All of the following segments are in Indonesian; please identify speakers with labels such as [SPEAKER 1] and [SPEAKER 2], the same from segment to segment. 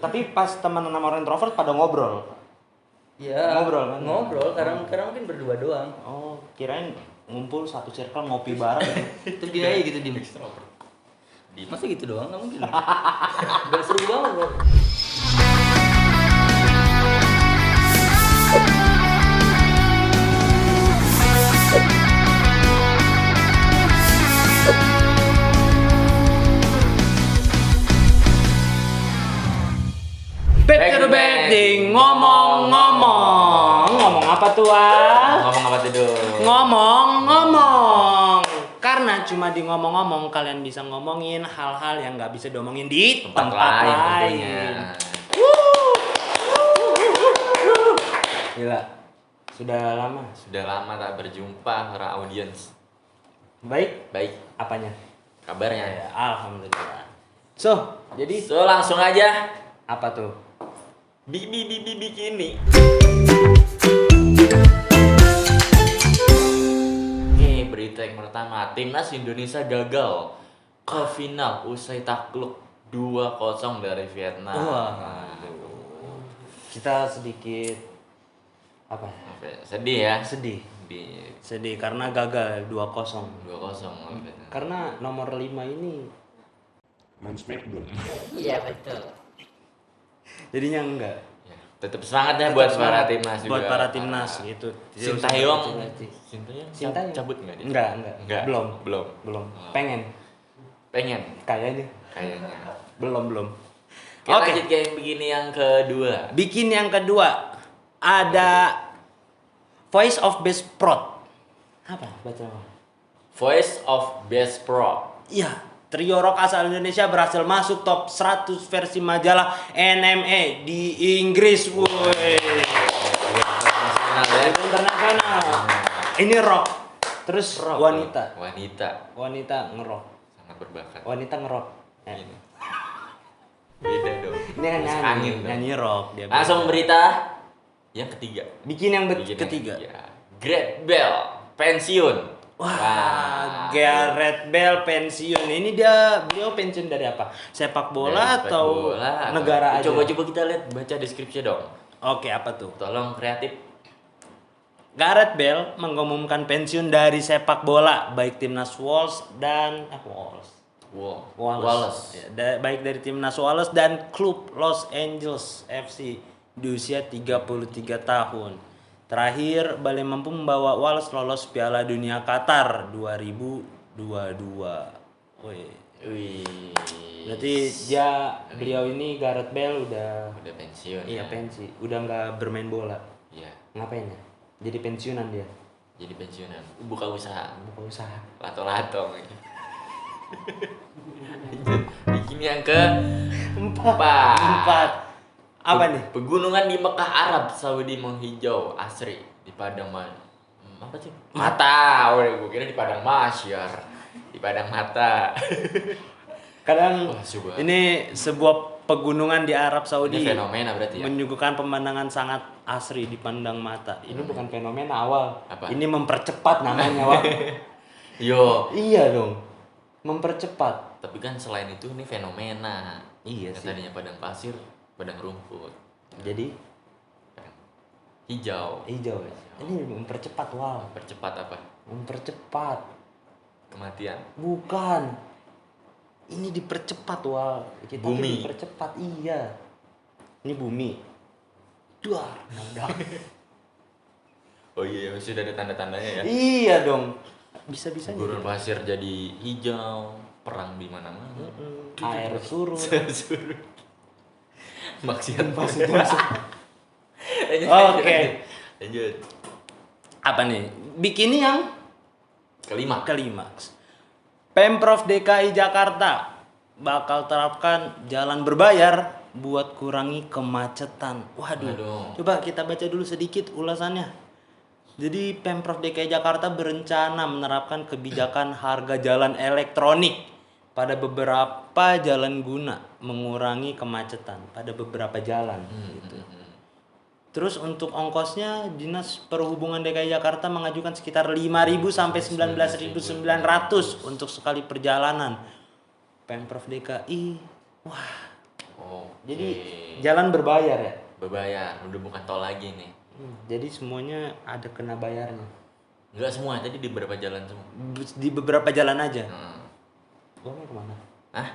[SPEAKER 1] Tapi pas teman sama orang introvert pada ngobrol.
[SPEAKER 2] Ya,
[SPEAKER 1] Ngobrol kan?
[SPEAKER 2] Ngobrol, karena mungkin berdua doang.
[SPEAKER 1] Oh, kirain ngumpul satu circle ngopi bareng.
[SPEAKER 2] Terus gini aja gitu dim. Masa gitu doang? Nggak mungkin. Gak seru banget bro.
[SPEAKER 1] Back to the betting, ngomong-ngomong. Ngomong apa tuh, ah?
[SPEAKER 3] Ngomong apa tuh?
[SPEAKER 1] Ngomong-ngomong. Karena cuma di ngomong-ngomong kalian bisa ngomongin hal-hal yang nggak bisa diomongin di tempat lain.
[SPEAKER 3] tentunya.
[SPEAKER 1] Gila. Sudah lama.
[SPEAKER 3] Sudah lama tak berjumpa para audiens.
[SPEAKER 1] Baik,
[SPEAKER 3] Baik,
[SPEAKER 1] apanya?
[SPEAKER 3] kabarnya
[SPEAKER 1] Ya, alhamdulillah. So, jadi
[SPEAKER 3] So langsung aja
[SPEAKER 1] apa tuh?
[SPEAKER 3] bikini. Berita yang pertama, timnas Indonesia gagal ke final usai takluk 2-0 dari Vietnam.
[SPEAKER 1] Wah. Kita sedikit apa?
[SPEAKER 3] Apa ya? Sedih ya.
[SPEAKER 1] Sedih.
[SPEAKER 3] Di
[SPEAKER 1] Sedih karena gagal 2-0.
[SPEAKER 3] 2-0
[SPEAKER 1] Karena nomor 5 ini
[SPEAKER 4] main Smackdown.
[SPEAKER 2] Iya betul.
[SPEAKER 1] jadinya enggak.
[SPEAKER 3] Ya, tetap semangat ya buat para timnas juga.
[SPEAKER 1] Buat para timnas gitu.
[SPEAKER 3] Sintayong.
[SPEAKER 1] Sintayong
[SPEAKER 3] cabut enggak dia?
[SPEAKER 1] Enggak. Belum.
[SPEAKER 3] Oh.
[SPEAKER 1] Pengen.
[SPEAKER 3] Pengen
[SPEAKER 1] Kayaknya.
[SPEAKER 3] kayaknya.
[SPEAKER 1] Belum.
[SPEAKER 3] Kita
[SPEAKER 1] Oke.
[SPEAKER 3] lanjut ke yang begini yang kedua.
[SPEAKER 1] Bikin yang kedua ada Voice of Best Prod. Apa baca?
[SPEAKER 3] Voice of Best Pro.
[SPEAKER 1] Iya, trio rock asal Indonesia berhasil masuk top 100 versi majalah NME di Inggris. Woi.
[SPEAKER 3] Internasional ya.
[SPEAKER 1] Internasional. Ini rock. Terus
[SPEAKER 3] Rock.
[SPEAKER 1] wanita ngerok.
[SPEAKER 3] Sangat berbakat.
[SPEAKER 1] Wanita ngerok.
[SPEAKER 3] Ini. Beda dong.
[SPEAKER 1] Ini kan
[SPEAKER 3] Masuk
[SPEAKER 1] nyanyi,
[SPEAKER 3] angin dong.
[SPEAKER 1] nyanyi rock dia.
[SPEAKER 3] Langsung berita yang ketiga.
[SPEAKER 1] Bikin yang
[SPEAKER 3] Bikin yang
[SPEAKER 1] ketiga.
[SPEAKER 3] Gareth Bale pensiun.
[SPEAKER 1] Wah, Gareth Bale pensiun. Ini beliau pensiun dari apa? Sepak bola
[SPEAKER 3] Dari sepak
[SPEAKER 1] atau
[SPEAKER 3] bola,
[SPEAKER 1] negara aja?
[SPEAKER 3] Coba kita lihat, baca deskripsi dong.
[SPEAKER 1] Oke, apa tuh?
[SPEAKER 3] Tolong kreatif.
[SPEAKER 1] Gareth Bale mengumumkan pensiun dari sepak bola baik timnas Wales dan Wallace. Ya, baik dari timnas Wallace dan klub Los Angeles FC di usia 33 tahun. Terakhir, Bale mampu membawa Wallace lolos Piala Dunia Qatar 2022.
[SPEAKER 3] Wih.
[SPEAKER 1] Berarti beliau ini Gareth Bale udah
[SPEAKER 3] pensiun.
[SPEAKER 1] iya
[SPEAKER 3] ya?
[SPEAKER 1] pensi, udah nggak bermain bola.
[SPEAKER 3] Iya.
[SPEAKER 1] Ngapain ya? Jadi pensiunan dia.
[SPEAKER 3] Jadi pensiunan. Buka usaha.
[SPEAKER 1] Buka usaha.
[SPEAKER 3] Lato-lato. Bikin yang keempat.
[SPEAKER 1] Apa nih?
[SPEAKER 3] Pegunungan di Mekah Arab Saudi menghijau asri di padang apa sih? Mata. Gue kira di padang masyar. Di padang mata.
[SPEAKER 1] Kadang
[SPEAKER 3] Wah,
[SPEAKER 1] ini sebuah pegunungan di Arab Saudi.
[SPEAKER 3] Ini fenomena berarti ya?
[SPEAKER 1] Menyuguhkan pemandangan sangat asri dipandang mata. Ini bukan fenomena awal.
[SPEAKER 3] Apa?
[SPEAKER 1] Ini mempercepat namanya, Wak.
[SPEAKER 3] Yo.
[SPEAKER 1] Iya dong. Mempercepat.
[SPEAKER 3] Tapi kan selain itu ini fenomena.
[SPEAKER 1] Iya
[SPEAKER 3] Yang
[SPEAKER 1] sih.
[SPEAKER 3] tadinya padang pasir, padang rumput.
[SPEAKER 1] Jadi
[SPEAKER 3] Padang hijau.
[SPEAKER 1] hijau. Ini mempercepat, wow.
[SPEAKER 3] Percepat apa?
[SPEAKER 1] Mempercepat.
[SPEAKER 3] Kematian.
[SPEAKER 1] Bukan. Ini dipercepat, wow. Kita tuh
[SPEAKER 3] Bumi.
[SPEAKER 1] dipercepat, iya. Ini bumi. Duar, meledak.
[SPEAKER 3] Oh iya, sudah ada tanda-tandanya ya.
[SPEAKER 1] Iya dong. Bisa-bisa
[SPEAKER 3] Gurun pasir jadi hijau, perang di mana-mana.
[SPEAKER 1] Air surut.
[SPEAKER 3] Surut. Maksiat
[SPEAKER 1] Maksud
[SPEAKER 3] Lanjut.
[SPEAKER 1] Oke.
[SPEAKER 3] Lanjut.
[SPEAKER 1] Apa nih? Bikini yang
[SPEAKER 3] Kelima.
[SPEAKER 1] klimaks. Pemprov DKI Jakarta bakal terapkan jalan berbayar buat kurangi kemacetan. Waduh.
[SPEAKER 3] Waduh.
[SPEAKER 1] Coba kita baca dulu sedikit ulasannya. Jadi Pemprov DKI Jakarta berencana menerapkan kebijakan harga jalan elektronik pada beberapa jalan guna mengurangi kemacetan pada beberapa jalan gitu. Terus untuk ongkosnya Dinas Perhubungan DKI Jakarta mengajukan sekitar 5.000 sampai 19.900 untuk sekali perjalanan. Pemprov DKI, wah, Jadi jalan berbayar ya.
[SPEAKER 3] berbayar, udah bukan tol lagi nih.
[SPEAKER 1] Jadi semuanya ada kena bayarnya.
[SPEAKER 3] Enggak semua, tadi di beberapa jalan semua.
[SPEAKER 1] Di beberapa jalan aja. Uangnya kemana?
[SPEAKER 3] Hah?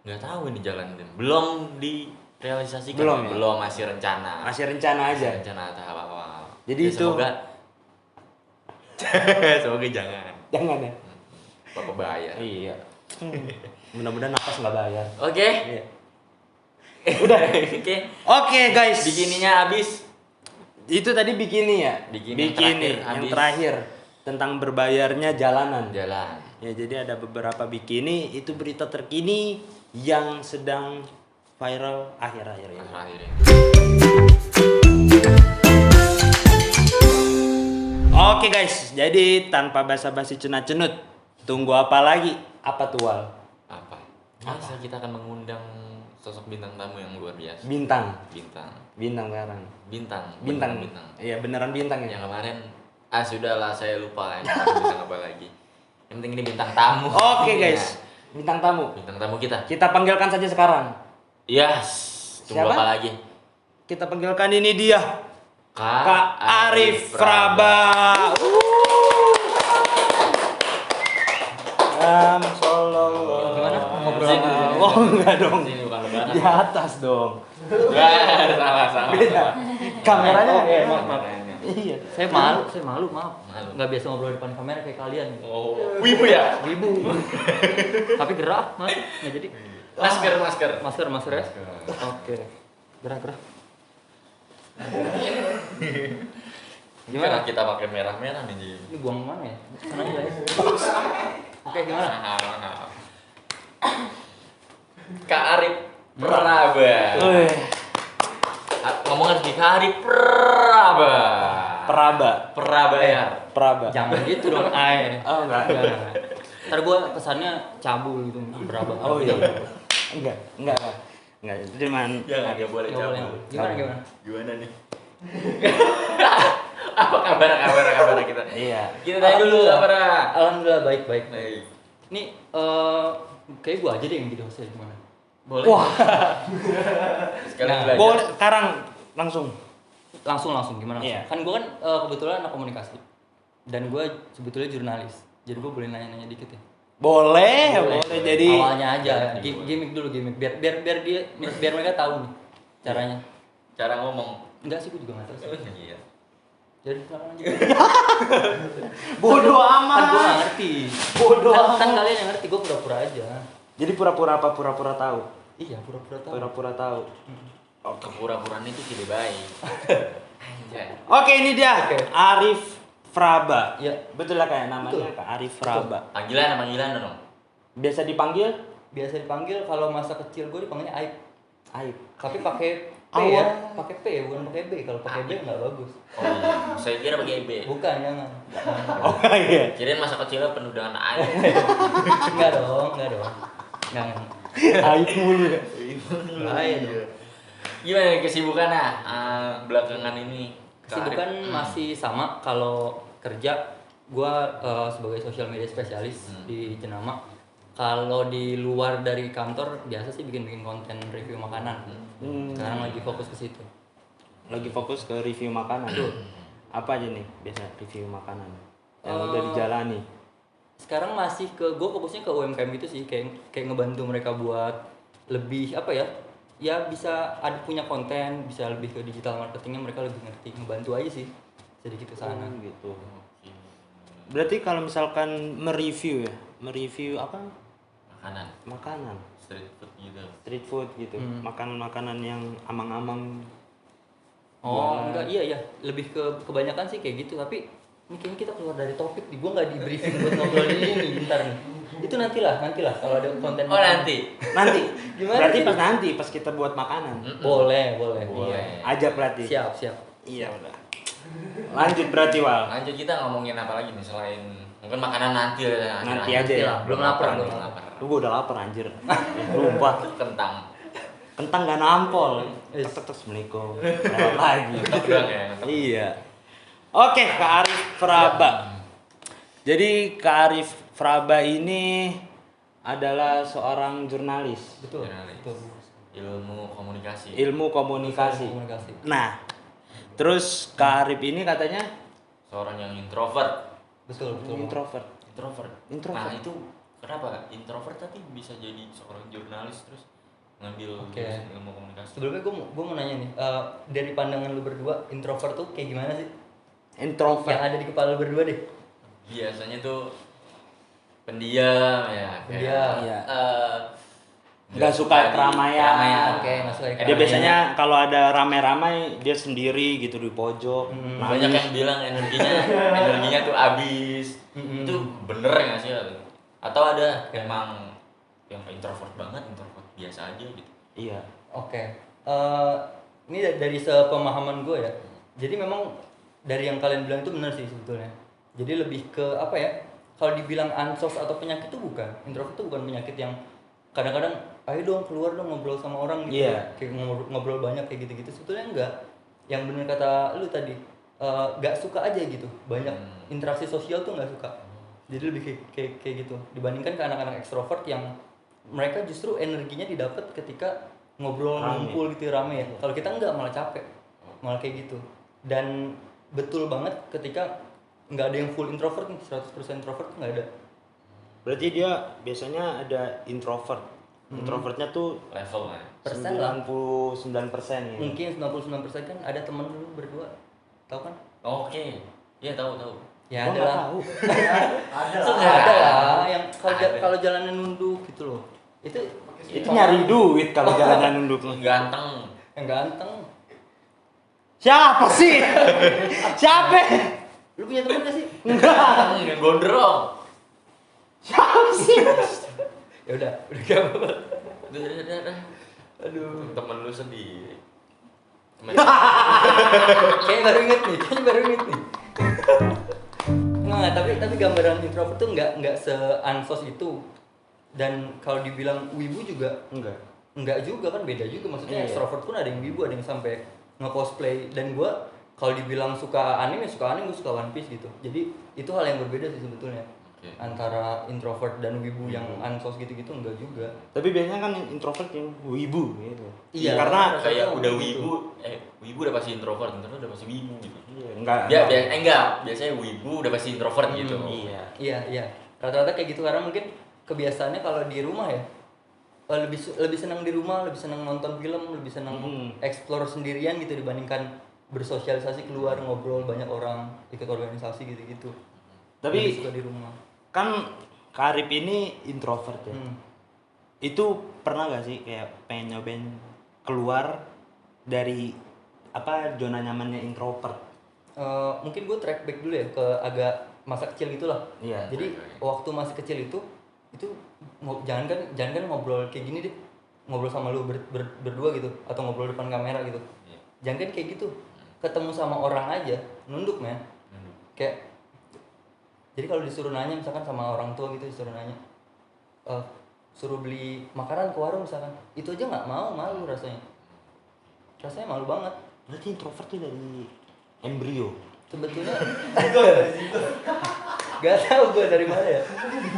[SPEAKER 3] Nggak tahu ini jalan Dim. Belum direalisasikan.
[SPEAKER 1] Belum ya?
[SPEAKER 3] Belum, masih rencana.
[SPEAKER 1] Masih rencana aja.
[SPEAKER 3] Rencana tahap awal.
[SPEAKER 1] Jadi
[SPEAKER 3] Ya,
[SPEAKER 1] itu-
[SPEAKER 3] semoga semoga jangan.
[SPEAKER 1] Jangan ya.
[SPEAKER 3] Bapak bayar.
[SPEAKER 1] Iya. Mudah-mudahan napas nggak bayar.
[SPEAKER 3] Oke.
[SPEAKER 1] Iya.
[SPEAKER 3] Udah. Oke.
[SPEAKER 1] Oke guys.
[SPEAKER 3] Bikininya habis.
[SPEAKER 1] Itu tadi bikini ya.
[SPEAKER 3] Bikini
[SPEAKER 1] Bikini
[SPEAKER 3] yang
[SPEAKER 1] yang
[SPEAKER 3] terakhir
[SPEAKER 1] terakhir tentang berbayarnya jalanan.
[SPEAKER 3] Jalan.
[SPEAKER 1] Ya jadi ada beberapa bikini itu berita terkini yang sedang viral akhir-akhir ini.
[SPEAKER 3] Terakhir ini.
[SPEAKER 1] Oke guys, jadi tanpa basa-basi cenut-cenut, tunggu apa lagi? Apa tuh Wal?
[SPEAKER 3] Apa? Masa kita akan mengundang sosok bintang tamu yang luar biasa.
[SPEAKER 1] Bintang.
[SPEAKER 3] Bintang.
[SPEAKER 1] Bintang sekarang.
[SPEAKER 3] Bintang.
[SPEAKER 1] Bintang.
[SPEAKER 3] Beneran bintang.
[SPEAKER 1] Iya beneran bintang ya.
[SPEAKER 3] Yang kemarin sudahlah saya lupa ini bintang apa lagi. Yang penting ini bintang tamu.
[SPEAKER 1] Oke
[SPEAKER 3] Ya.
[SPEAKER 1] guys, bintang tamu.
[SPEAKER 3] Bintang tamu kita.
[SPEAKER 1] Kita panggilkan saja sekarang.
[SPEAKER 3] Yes. Tunggu
[SPEAKER 1] Siapa?
[SPEAKER 3] apa lagi?
[SPEAKER 1] Kita panggilkan ini dia.
[SPEAKER 3] Kak
[SPEAKER 1] Kak Arif Praba.
[SPEAKER 2] Gimana? Ngobrol
[SPEAKER 3] Sini.
[SPEAKER 2] apa?
[SPEAKER 1] Oh enggak dong.
[SPEAKER 3] Sini bukan lebaran.
[SPEAKER 1] Di atas dong.
[SPEAKER 3] Ya, salah.
[SPEAKER 1] Beda. Kameranya
[SPEAKER 3] Oh,
[SPEAKER 1] ya.
[SPEAKER 3] maaf.
[SPEAKER 1] Iya.
[SPEAKER 2] Saya malu, maaf.
[SPEAKER 3] Malu.
[SPEAKER 2] Nggak biasa ngobrol depan kamera kayak kalian.
[SPEAKER 3] Oh, wibu ya?
[SPEAKER 2] Wibu. Tapi gerak, mas. Nggak jadi.
[SPEAKER 3] Masker.
[SPEAKER 2] Masker ya? Oke. Gerak.
[SPEAKER 3] Gimana kita pakai merah-merah nih, Ji?
[SPEAKER 2] Ini buang mana ya? Sana aja ya. Oke, gimana?
[SPEAKER 3] Kak Arif Praba.
[SPEAKER 1] Wih,
[SPEAKER 3] Ngomong harus di Kak Arif Praba.
[SPEAKER 1] Praba. Praba.
[SPEAKER 2] Jangan gitu dong, ay.
[SPEAKER 1] Oh enggak.
[SPEAKER 2] Ntar gua kesannya cabul gitu, berapa?
[SPEAKER 1] Oh iya. Enggak. Enggak, itu cuman
[SPEAKER 3] Jangan, nggak boleh
[SPEAKER 2] Nggak boleh.
[SPEAKER 3] cabut.
[SPEAKER 2] Gimana?
[SPEAKER 3] Gimana nih? Apa kabar kita?
[SPEAKER 1] iya.
[SPEAKER 3] Kita tanya dulu kabar.
[SPEAKER 2] Alhamdulillah baik.
[SPEAKER 3] Baik.
[SPEAKER 2] Nih, kayak gua aja deh yang jadi hostnya gimana?
[SPEAKER 3] Boleh.
[SPEAKER 1] Wah,
[SPEAKER 3] Sekarang
[SPEAKER 2] Nah,
[SPEAKER 3] belajar.
[SPEAKER 1] boleh sekarang langsung.
[SPEAKER 2] Langsung gimana?
[SPEAKER 1] Iya.
[SPEAKER 2] Kan gua kan kebetulan anak komunikasi. Dan gua sebetulnya jurnalis. Jadi gua boleh nanya-nanya dikit ya.
[SPEAKER 1] Boleh. Jadi
[SPEAKER 2] Awalnya aja, gimmick dulu biar mereka tahu nih caranya.
[SPEAKER 3] Cara ngomong.
[SPEAKER 2] Enggak sih, gua juga nggak tahu sih.
[SPEAKER 3] Iya.
[SPEAKER 2] Jadi sekarang aja.
[SPEAKER 1] bodoh
[SPEAKER 2] Kan
[SPEAKER 1] amat.
[SPEAKER 2] gua nggak ngerti.
[SPEAKER 1] Bodoh
[SPEAKER 2] Kan
[SPEAKER 1] amat.
[SPEAKER 2] kalian yang ngerti, gua pura-pura aja.
[SPEAKER 1] Jadi pura-pura apa? Pura-pura tahu.
[SPEAKER 2] Iya, pura-pura tahu.
[SPEAKER 1] Pura-pura tahu.
[SPEAKER 3] Kepura-puraan itu tidak baik. Anjay.
[SPEAKER 1] Oke, ini dia.
[SPEAKER 2] Oke.
[SPEAKER 1] Arif Praba.
[SPEAKER 2] Iya.
[SPEAKER 1] Betul lah kayak namanya
[SPEAKER 2] Betul.
[SPEAKER 1] Kak Arif Praba.
[SPEAKER 3] Panggilan dong.
[SPEAKER 1] Biasa dipanggil
[SPEAKER 2] Biasa dipanggil kalau masa kecil gua dipanggilnya Aib.
[SPEAKER 1] Aib.
[SPEAKER 2] Tapi pakai P
[SPEAKER 1] Awal.
[SPEAKER 2] ya, pakai P bukan pakai B. Kalau pakai B nggak bagus.
[SPEAKER 3] Oh iya. Saya kira pakai B.
[SPEAKER 2] Bukan, jangan.
[SPEAKER 1] Oh iya.
[SPEAKER 3] Kirain masa kecilnya penuh dengan air.
[SPEAKER 2] Enggak dong. Enggak.
[SPEAKER 1] Aib mulu ya.
[SPEAKER 2] Bahaya dong.
[SPEAKER 3] Gimana nih kesibukannya belakangan ini?
[SPEAKER 2] Kesibukan masih sama. Kalau kerja gua sebagai social media spesialis di Jenama. Kalau di luar dari kantor biasa sih bikin konten review makanan. Sekarang lagi fokus ke situ.
[SPEAKER 1] Lagi fokus ke review makanan. Apa aja nih biasa review makanan yang udah dijalani?
[SPEAKER 2] Sekarang masih gue fokusnya ke UMKM gitu sih, kayak ngebantu mereka buat lebih apa ya? Ya bisa ada punya konten, bisa lebih ke digital marketingnya mereka lebih ngerti, ngebantu aja sih. Sedikit ke sana.
[SPEAKER 1] Gitu. Berarti kalau misalkan mereview apa? Makanan.
[SPEAKER 3] Street food gitu.
[SPEAKER 1] Street food gitu. Makanan-makanan yang amang-amang.
[SPEAKER 2] Oh, enggak, iya. Lebih ke kebanyakan sih kayak gitu, tapi ini kayaknya kita keluar dari topik nih. Gue nggak di briefing buat ngobrolin ini bentar nih. Itu nantilah kalau ada konten.
[SPEAKER 3] Oh nanti.
[SPEAKER 1] Nanti.
[SPEAKER 2] Gimana
[SPEAKER 1] Berarti
[SPEAKER 2] sih?
[SPEAKER 1] pas nanti pas kita buat makanan.
[SPEAKER 2] Boleh.
[SPEAKER 3] Boleh.
[SPEAKER 1] Ajak berarti.
[SPEAKER 2] Siap.
[SPEAKER 1] Iya udah. Lanjut berarti Wal.
[SPEAKER 3] Lanjut kita ngomongin apa lagi nih selain mungkin makanan nanti ya.
[SPEAKER 1] Nanti
[SPEAKER 3] akhir-akhir.
[SPEAKER 1] aja ya.
[SPEAKER 2] Belum lapar.
[SPEAKER 1] Lu gua udah lapar anjir. Lupa. Kentang gak nampol. Assalamualaikum. Lewat lagi.
[SPEAKER 3] Doang ya.
[SPEAKER 1] Iya. Oke, Kak Arif Praba. Jadi Kak Arif Praba ini adalah seorang jurnalis.
[SPEAKER 2] Betul.
[SPEAKER 3] Jurnalis.
[SPEAKER 2] Betul.
[SPEAKER 3] Ilmu komunikasi.
[SPEAKER 1] Ilmu komunikasi.
[SPEAKER 2] Komunikasi.
[SPEAKER 1] Nah, terus Kak Arif ini katanya
[SPEAKER 3] Seorang yang introvert.
[SPEAKER 2] Betul.
[SPEAKER 1] introvert.
[SPEAKER 3] Introvert.
[SPEAKER 1] Introvert.
[SPEAKER 3] Nah, itu kenapa introvert tapi bisa jadi seorang jurnalis terus ngambil
[SPEAKER 2] Oke.
[SPEAKER 3] jurusan ilmu komunikasi?
[SPEAKER 2] Sebelumnya gue mau nanya nih, dari pandangan lu berdua, introvert tuh kayak gimana sih?
[SPEAKER 1] Introvert.
[SPEAKER 2] Yang ada di kepala lu berdua deh.
[SPEAKER 3] Biasanya tuh pendiam ya,
[SPEAKER 2] Pendiam.
[SPEAKER 1] Iya.
[SPEAKER 3] eh,
[SPEAKER 1] Nggak suka keramaian.
[SPEAKER 2] Oke, nggak suka
[SPEAKER 1] Dia
[SPEAKER 2] keramaian.
[SPEAKER 1] biasanya kalau ada ramai-ramai dia sendiri gitu di pojok.
[SPEAKER 3] Banyak yang bilang energinya tuh habis.
[SPEAKER 2] Mm-mm.
[SPEAKER 3] Itu bener nggak sih? Atau ada emang yang introvert banget, introvert biasa aja gitu?
[SPEAKER 1] Iya.
[SPEAKER 2] Oke, ini dari sepemahaman gue ya. Jadi memang dari yang kalian bilang itu benar sih sebetulnya. Jadi lebih ke apa ya? Kalau dibilang ansos atau penyakit itu bukan. Introvert itu bukan penyakit yang kadang-kadang ayo dong keluar dong ngobrol sama orang gitu.
[SPEAKER 1] Iya.
[SPEAKER 2] Kayak ngobrol banyak kayak gitu-gitu. Sebetulnya enggak. Yang benar kata lu tadi, nggak suka aja gitu. Banyak interaksi sosial tuh nggak suka. Jadi lebih kayak gitu. Dibandingkan ke anak-anak ekstrovert yang mereka justru energinya didapat ketika ngobrol
[SPEAKER 1] Rame.
[SPEAKER 2] ngumpul gitu rame ya. Kalau kita enggak malah capek. Malah kayak gitu. Dan betul banget ketika nggak ada yang full introvert nih, 100% introvert tuh nggak ada.
[SPEAKER 1] Berarti dia biasanya ada introvert. Introvertnya tuh
[SPEAKER 3] Levelnya.
[SPEAKER 2] Persen lah.
[SPEAKER 1] 99% ya.
[SPEAKER 2] Mungkin 99% kan ada temen lu berdua. Tahu kan?
[SPEAKER 3] Oke, iya tahu.
[SPEAKER 2] Ya
[SPEAKER 1] Gua
[SPEAKER 2] ada
[SPEAKER 1] nggak
[SPEAKER 2] lah.
[SPEAKER 1] tahu.
[SPEAKER 2] Ada lah yang kalau jalanan nunduk gitu loh. Itu
[SPEAKER 1] Itu nyari duit kalau jalanan nunduk.
[SPEAKER 3] Ganteng.
[SPEAKER 2] yang ganteng.
[SPEAKER 1] Siapa sih? Siapa?
[SPEAKER 2] Lu punya temen gak sih?
[SPEAKER 3] Ganteng yang gondrong.
[SPEAKER 1] Siapa sih?
[SPEAKER 2] Ya udah gak apa-apa.
[SPEAKER 3] Udah.
[SPEAKER 2] Aduh.
[SPEAKER 3] Temen lu sendiri.
[SPEAKER 2] Kayaknya baru inget nih. Nah, tapi gambaran introvert tuh nggak se-ansos itu. Dan kalau dibilang wibu juga enggak juga kan, beda juga. Maksudnya
[SPEAKER 1] Iya.
[SPEAKER 2] extrovert pun ada yang wibu, ada yang sampai nge-cosplay. Dan gua kalau dibilang suka anime, gue suka One Piece gitu. Jadi itu hal yang berbeda sih sebetulnya.
[SPEAKER 3] Oke.
[SPEAKER 2] Antara introvert dan wibu yang ansos gitu-gitu enggak juga.
[SPEAKER 1] Tapi biasanya kan introvert yang wibu gitu.
[SPEAKER 2] Iya,
[SPEAKER 1] Karena
[SPEAKER 3] Kayak
[SPEAKER 2] Rasanya
[SPEAKER 3] udah
[SPEAKER 2] gitu.
[SPEAKER 3] wibu udah pasti introvert udah pasti wibu gitu.
[SPEAKER 1] enggak.
[SPEAKER 3] Biasanya wibu udah pasti introvert gitu.
[SPEAKER 1] Iya.
[SPEAKER 2] Iya. Rata-rata kayak gitu karena mungkin kebiasaannya kalau di rumah ya lebih senang di rumah, lebih senang nonton film, lebih senang explore sendirian gitu dibandingkan bersosialisasi keluar ngobrol banyak orang, ikut organisasi gitu-gitu.
[SPEAKER 1] Tapi
[SPEAKER 2] lebih suka di rumah.
[SPEAKER 1] kan Karip ini introvert ya.
[SPEAKER 2] Hmm.
[SPEAKER 1] Itu pernah gak sih kayak pengen nyobain keluar dari apa zona nyamannya introvert?
[SPEAKER 2] Mungkin gue track back dulu ya ke agak masa kecil gitulah.
[SPEAKER 1] Iya.
[SPEAKER 2] Jadi waktu masih kecil itu jangan kan ngobrol kayak gini deh, ngobrol sama lu berdua gitu atau ngobrol depan kamera gitu.
[SPEAKER 3] Iya.
[SPEAKER 2] Jangan kan kayak gitu, ketemu sama orang aja nunduk men. Kayak jadi kalau disuruh nanya misalkan sama orang tua gitu, disuruh nanya suruh beli makanan ke warung misalkan, itu aja nggak mau, malu rasanya malu banget.
[SPEAKER 1] Berarti introvert tuh dari embrio.
[SPEAKER 2] Sebetulnya gak tahu gue dari mana ya,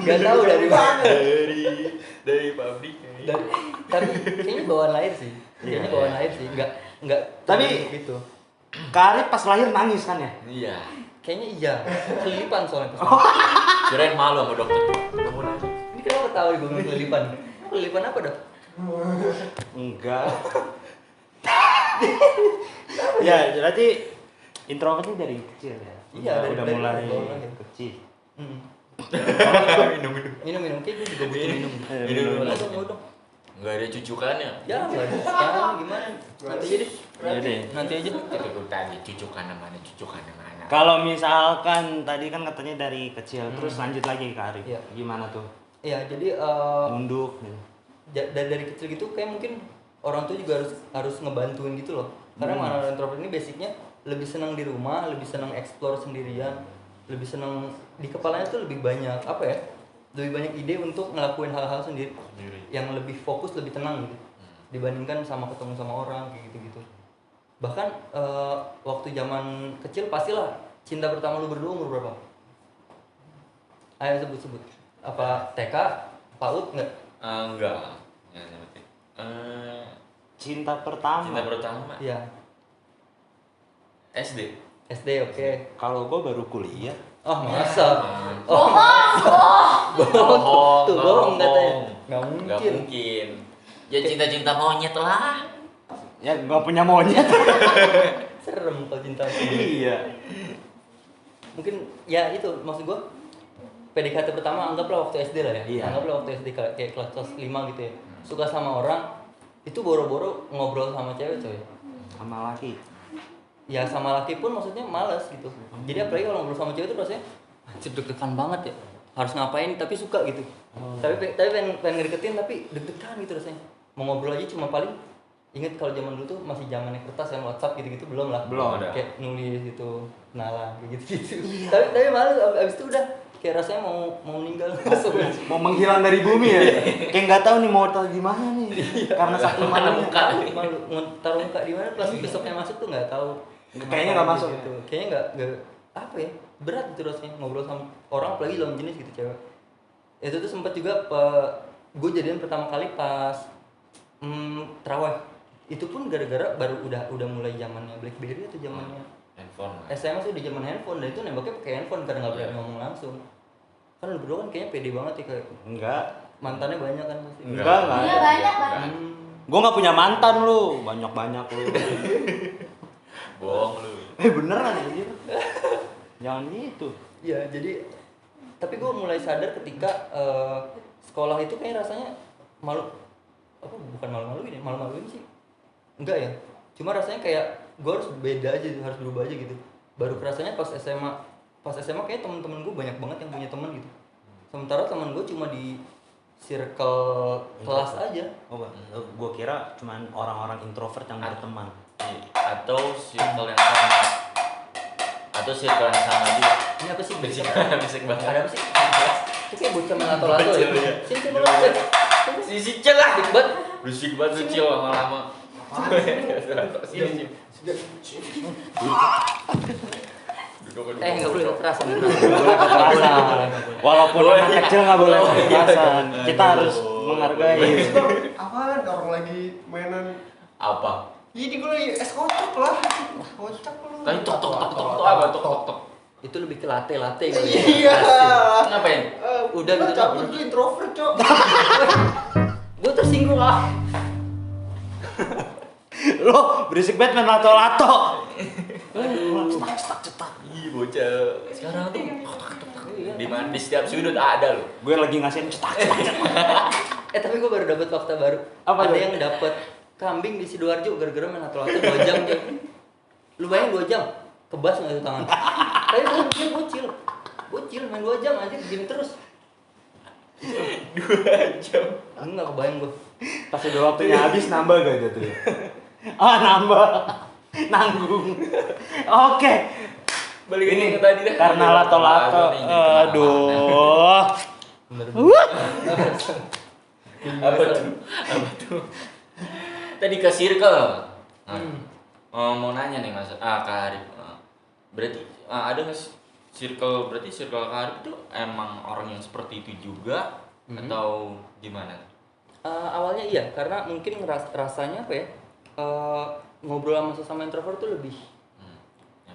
[SPEAKER 2] gak tahu dari mana.
[SPEAKER 3] dari pabrik.
[SPEAKER 2] Tapi kayaknya bawaan lahir sih, kayaknya bawaan lahir sih, nggak
[SPEAKER 1] Tapi-
[SPEAKER 2] gitu.
[SPEAKER 1] Karip pas lahir nangis kan ya?
[SPEAKER 3] Iya.
[SPEAKER 2] Kayaknya iya, kelilipan soalnya pas.
[SPEAKER 3] Kirain malu sama dokter. Kamu nangis.
[SPEAKER 2] Ini kenapa tahu gue bilang kelilipan? Kelilipan apa dok?
[SPEAKER 1] Enggak. Ya, berarti introvertnya dari kecil ya.
[SPEAKER 2] Iya,
[SPEAKER 1] udah
[SPEAKER 2] dari
[SPEAKER 1] mulai
[SPEAKER 2] bawah lahir.
[SPEAKER 1] kecil.
[SPEAKER 2] Hmm.
[SPEAKER 3] minum.
[SPEAKER 2] Minum, kayak gue juga butuh minum.
[SPEAKER 3] Minum.
[SPEAKER 2] Mau dong.
[SPEAKER 3] Enggak ada cucukannya.
[SPEAKER 2] Ya nggak ada. Sekarang gimana? Nanti aja deh.
[SPEAKER 1] Iya deh.
[SPEAKER 2] Nanti aja.
[SPEAKER 3] Itu tadi cucukan mana.
[SPEAKER 1] Kalau misalkan tadi kan katanya dari kecil, terus lanjut lagi ke Arif.
[SPEAKER 2] Iya.
[SPEAKER 1] Gimana tuh?
[SPEAKER 2] Iya, jadi
[SPEAKER 1] Nunduk gitu.
[SPEAKER 2] dari kecil gitu kayak mungkin orang tuh juga harus ngebantuin gitu loh. Karena orang introvert ini basicnya lebih senang di rumah, lebih senang explore sendirian, lebih senang di kepalanya tuh lebih banyak apa ya? Lebih banyak ide untuk ngelakuin hal-hal sendiri yang lebih fokus, lebih tenang gitu. Dibandingkan sama ketemu sama orang kayak gitu-gitu. Bahkan waktu zaman kecil pastilah cinta pertama lu berdua umur berapa? Ayo sebut. Apa TK, PAUD enggak?
[SPEAKER 3] Enggak. Ya, nyebutin.
[SPEAKER 1] Cinta pertama.
[SPEAKER 3] Cinta pertama
[SPEAKER 2] Iya.
[SPEAKER 3] SD.
[SPEAKER 2] SD oke.
[SPEAKER 1] Kalau gue baru kuliah.
[SPEAKER 2] Oh masa?
[SPEAKER 3] Bohong,
[SPEAKER 2] Tuh bohong katanya. Nggak
[SPEAKER 3] Nggak
[SPEAKER 2] mungkin.
[SPEAKER 3] mungkin. Ya cinta-cinta monyet lah.
[SPEAKER 1] Ya nggak punya monyet.
[SPEAKER 2] Serem kalau cinta.
[SPEAKER 1] Iya.
[SPEAKER 2] Mungkin ya itu maksud gua PDKT pertama anggaplah waktu SD lah ya.
[SPEAKER 1] Iya.
[SPEAKER 2] Anggaplah waktu SD kayak kelas 5 gitu ya. Suka sama orang itu boro-boro ngobrol sama cewek coy.
[SPEAKER 1] Sama laki.
[SPEAKER 2] Ya sama laki pun maksudnya males gitu. Jadi apalagi kalau ngobrol sama cewek itu rasanya anjir deg-degan banget ya. Harus ngapain tapi suka gitu. Tapi pengen ngedeketin tapi deg-degan gitu rasanya. Mau ngobrol aja cuma paling inget kalau zaman dulu tuh masih zamannya kertas yang WhatsApp gitu-gitu belum lah.
[SPEAKER 1] Belum
[SPEAKER 3] ada.
[SPEAKER 2] Kayak nulis gitu, kenalan kayak gitu-gitu. Tapi malu abis itu udah kayak rasanya mau meninggal langsung.
[SPEAKER 1] Mau menghilang dari bumi ya. Kayak nggak tahu nih mau taruh di mana nih. Karena saking malunya.
[SPEAKER 2] Malu mau taruh muka di mana pas besoknya masuk tuh nggak tahu.
[SPEAKER 1] Kayaknya nggak masuk
[SPEAKER 2] gitu. Kayaknya nggak apa ya berat gitu rasanya ngobrol sama orang apalagi lawan jenis gitu cewek. Itu tuh sempat juga gue jadian pertama kali pas terawih. Itu pun gara-gara baru udah mulai zamannya BlackBerry atau zamannya
[SPEAKER 3] Handphone.
[SPEAKER 2] SMA sih udah zaman handphone dan itu nembaknya pakai handphone karena nggak berani ngomong langsung. Kan lu berdua kan kayaknya pede banget ya kayak
[SPEAKER 1] Enggak.
[SPEAKER 2] mantannya banyak kan pasti.
[SPEAKER 1] Enggak.
[SPEAKER 5] Iya banyak banget.
[SPEAKER 1] Gue nggak punya mantan lu. Banyak lu.
[SPEAKER 3] Bohong lu.
[SPEAKER 1] Beneran anjir. Jangan gitu.
[SPEAKER 2] Iya jadi tapi gue mulai sadar ketika sekolah itu kayak rasanya malu apa bukan malu-maluin sih enggak ya cuma rasanya kayak gue harus beda aja harus berubah aja gitu baru kerasanya pas SMA kayak teman-teman gue banyak banget yang punya teman gitu sementara teman gue cuma di circle kelas aja.
[SPEAKER 1] Oh, gue kira cuman orang-orang introvert yang berteman.
[SPEAKER 3] Atau circle yang sama. Atau circle yang sama juga.
[SPEAKER 2] Ini apa sih
[SPEAKER 3] Berisik, berisik banget.
[SPEAKER 2] ada apa sih itu kayak bocah lato-lato ya
[SPEAKER 3] Bocil, iya.
[SPEAKER 2] sini mulai
[SPEAKER 3] Si Cil lah.
[SPEAKER 2] Berisik banget.
[SPEAKER 3] Berisik banget tuh Cil lama-lama. Sini Cil.
[SPEAKER 2] Nggak boleh kekerasan.
[SPEAKER 1] Boleh kekerasan. Walaupun anak kecil nggak boleh kekerasan. Kita harus menghargai.
[SPEAKER 6] Apaan orang lagi mainan?
[SPEAKER 3] Apa?
[SPEAKER 6] Ini gue lagi es kocok lah. Kocak lu.
[SPEAKER 3] Tadi tok tok tok tok tok apa tok tok tok.
[SPEAKER 2] Itu lebih ke latte gitu ya.
[SPEAKER 6] Iya.
[SPEAKER 3] Ngapain?
[SPEAKER 2] Udah gitu
[SPEAKER 6] cabut lu introvert, Cok.
[SPEAKER 2] Gue tersinggung ah.
[SPEAKER 1] Lo berisik banget main lato-lato.
[SPEAKER 3] Cetak. Ih bocah. Sekarang tuh di mana di setiap sudut ada loh.
[SPEAKER 1] Gue lagi ngasihin cetak.
[SPEAKER 2] Tapi gue baru dapat fakta baru.
[SPEAKER 1] Apa
[SPEAKER 2] Ada
[SPEAKER 1] tuh?
[SPEAKER 2] yang dapat kambing di Sidoarjo gara-gara main lato-lato 2 jam tuh. Lu bayangin 2 jam kebas nggak tuh tangan? Tapi dia bocil main 2 jam aja gini terus.
[SPEAKER 3] 2 jam.
[SPEAKER 2] Enggak kebayang gue.
[SPEAKER 1] Pas udah waktunya habis nambah gak jatuh? Nambah. Nanggung. Oke.
[SPEAKER 3] Balik
[SPEAKER 1] Ini
[SPEAKER 3] ke tadi dah.
[SPEAKER 1] karena lato-lato. Aduh.
[SPEAKER 2] Bener.
[SPEAKER 3] Apa tuh? Apa tuh? Tadi ke circle. Mau nanya nih Mas, Kak Arif. Berarti ada nggak sih circle? Berarti circle Kak Arif itu emang orang yang seperti itu juga atau gimana?
[SPEAKER 2] Awalnya iya, karena mungkin rasanya apa ya? Ngobrol sama sesama introvert tuh lebih